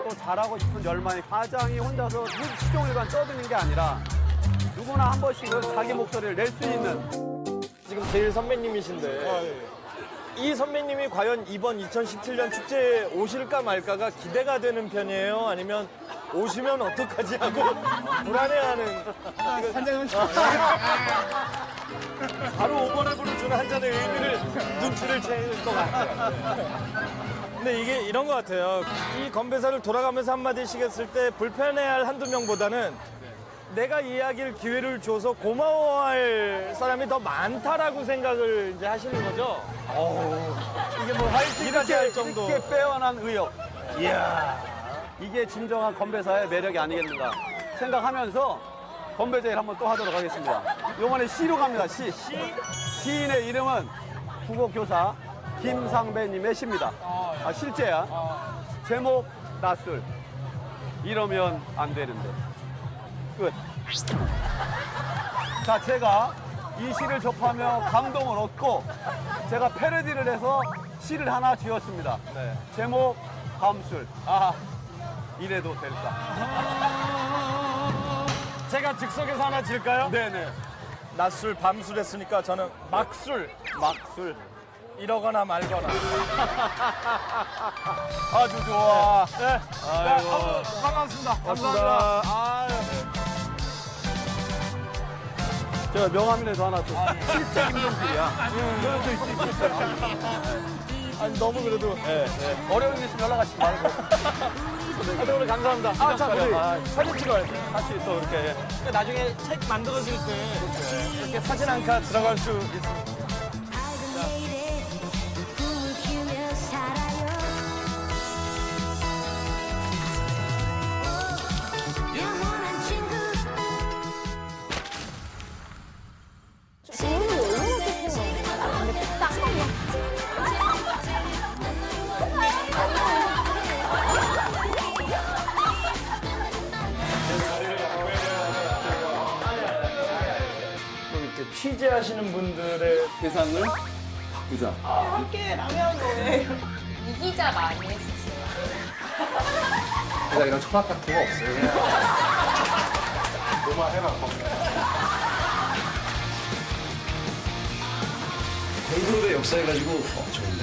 또 잘하고 싶은 열망이 과장이 혼자서 시종일관 떠드는 게 아니라 누구나 한 번씩은 자기 목소리를 낼 수 있는
지금 제일 선배님이신데 이 선배님이 과연 이번 2017년 축제에 오실까 말까가 기대가 되는 편이에요? 아니면 오시면 어떡하지 하고 불안해하는
한잔
바로 5번에 부르주는 한 잔의 의미를 눈치를 챌 것 같아요. 근데 이게 이런 것 같아요. 이 건배사를 돌아가면서 한마디씩 했을 때 불편해할 한두 명보다는 내가 이야기할 기회를 줘서 고마워할 사람이 더 많다라고 생각을 이제 하시는 거죠? 이게 뭐 화이팅까지 할 정도.
이렇게 빼어난 의욕. 이야, 이게 진정한 건배사의 매력이 아니겠는가 생각하면서 건배제를 한번 또 하도록 하겠습니다. 요번에 시로 갑니다. 시인의 이름은 국어교사 김상배님의 시입니다. 실제야. 제목 낯술. 이러면 안 되는데. 끝. 자, 제가 이 시를 접하며 감동을 얻고 제가 패러디를 해서 시를 하나 지었습니다. 제목 밤술. 이래도 될까?
제가 즉석에서 하나 질까요?
네네.
낮술, 밤술 했으니까 저는 막술.
막술.
이러거나 말거나.
아주 좋아.
네.
아이고.
반갑습니다.
고맙습니다.
감사합니다.
제가 명함이라도 하나 좀. 실제 김동필이야.
아니, 너무 그래도.
어려운 일 있으면 연락하시지 말고.
하여튼 오늘 감사합니다.
자, 우리
사진 찍어야지.
같이 또 이렇게.
나중에 책 만들어질 때 이렇게 사진 한 칸 들어갈 수 있습니다. 또 이렇게 취재하시는 분들의
세상을 바꾸자.
함께 라면 뭐예요?
이 기자 많이 했었어요.
제가 이런 초밥 같은 거 없어요.
뭐만 해라.
공그룹의 역사해가지고 좋은데?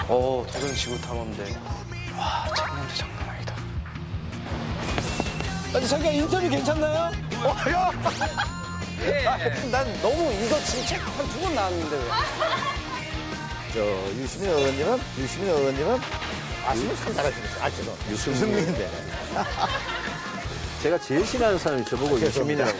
도전 지구 탐험대. 와, 책냄새 장난 아니다.
아니, 잠깐 인터뷰 괜찮나요?
야! 난 너무 이거 지금 책 한 2권 나왔는데 왜?
유시민 의원님은 아시면 참 잘하시니까. 아시죠? 유승민인데.
제가 제일 싫어하는 사람이 저보고 유시민이라고.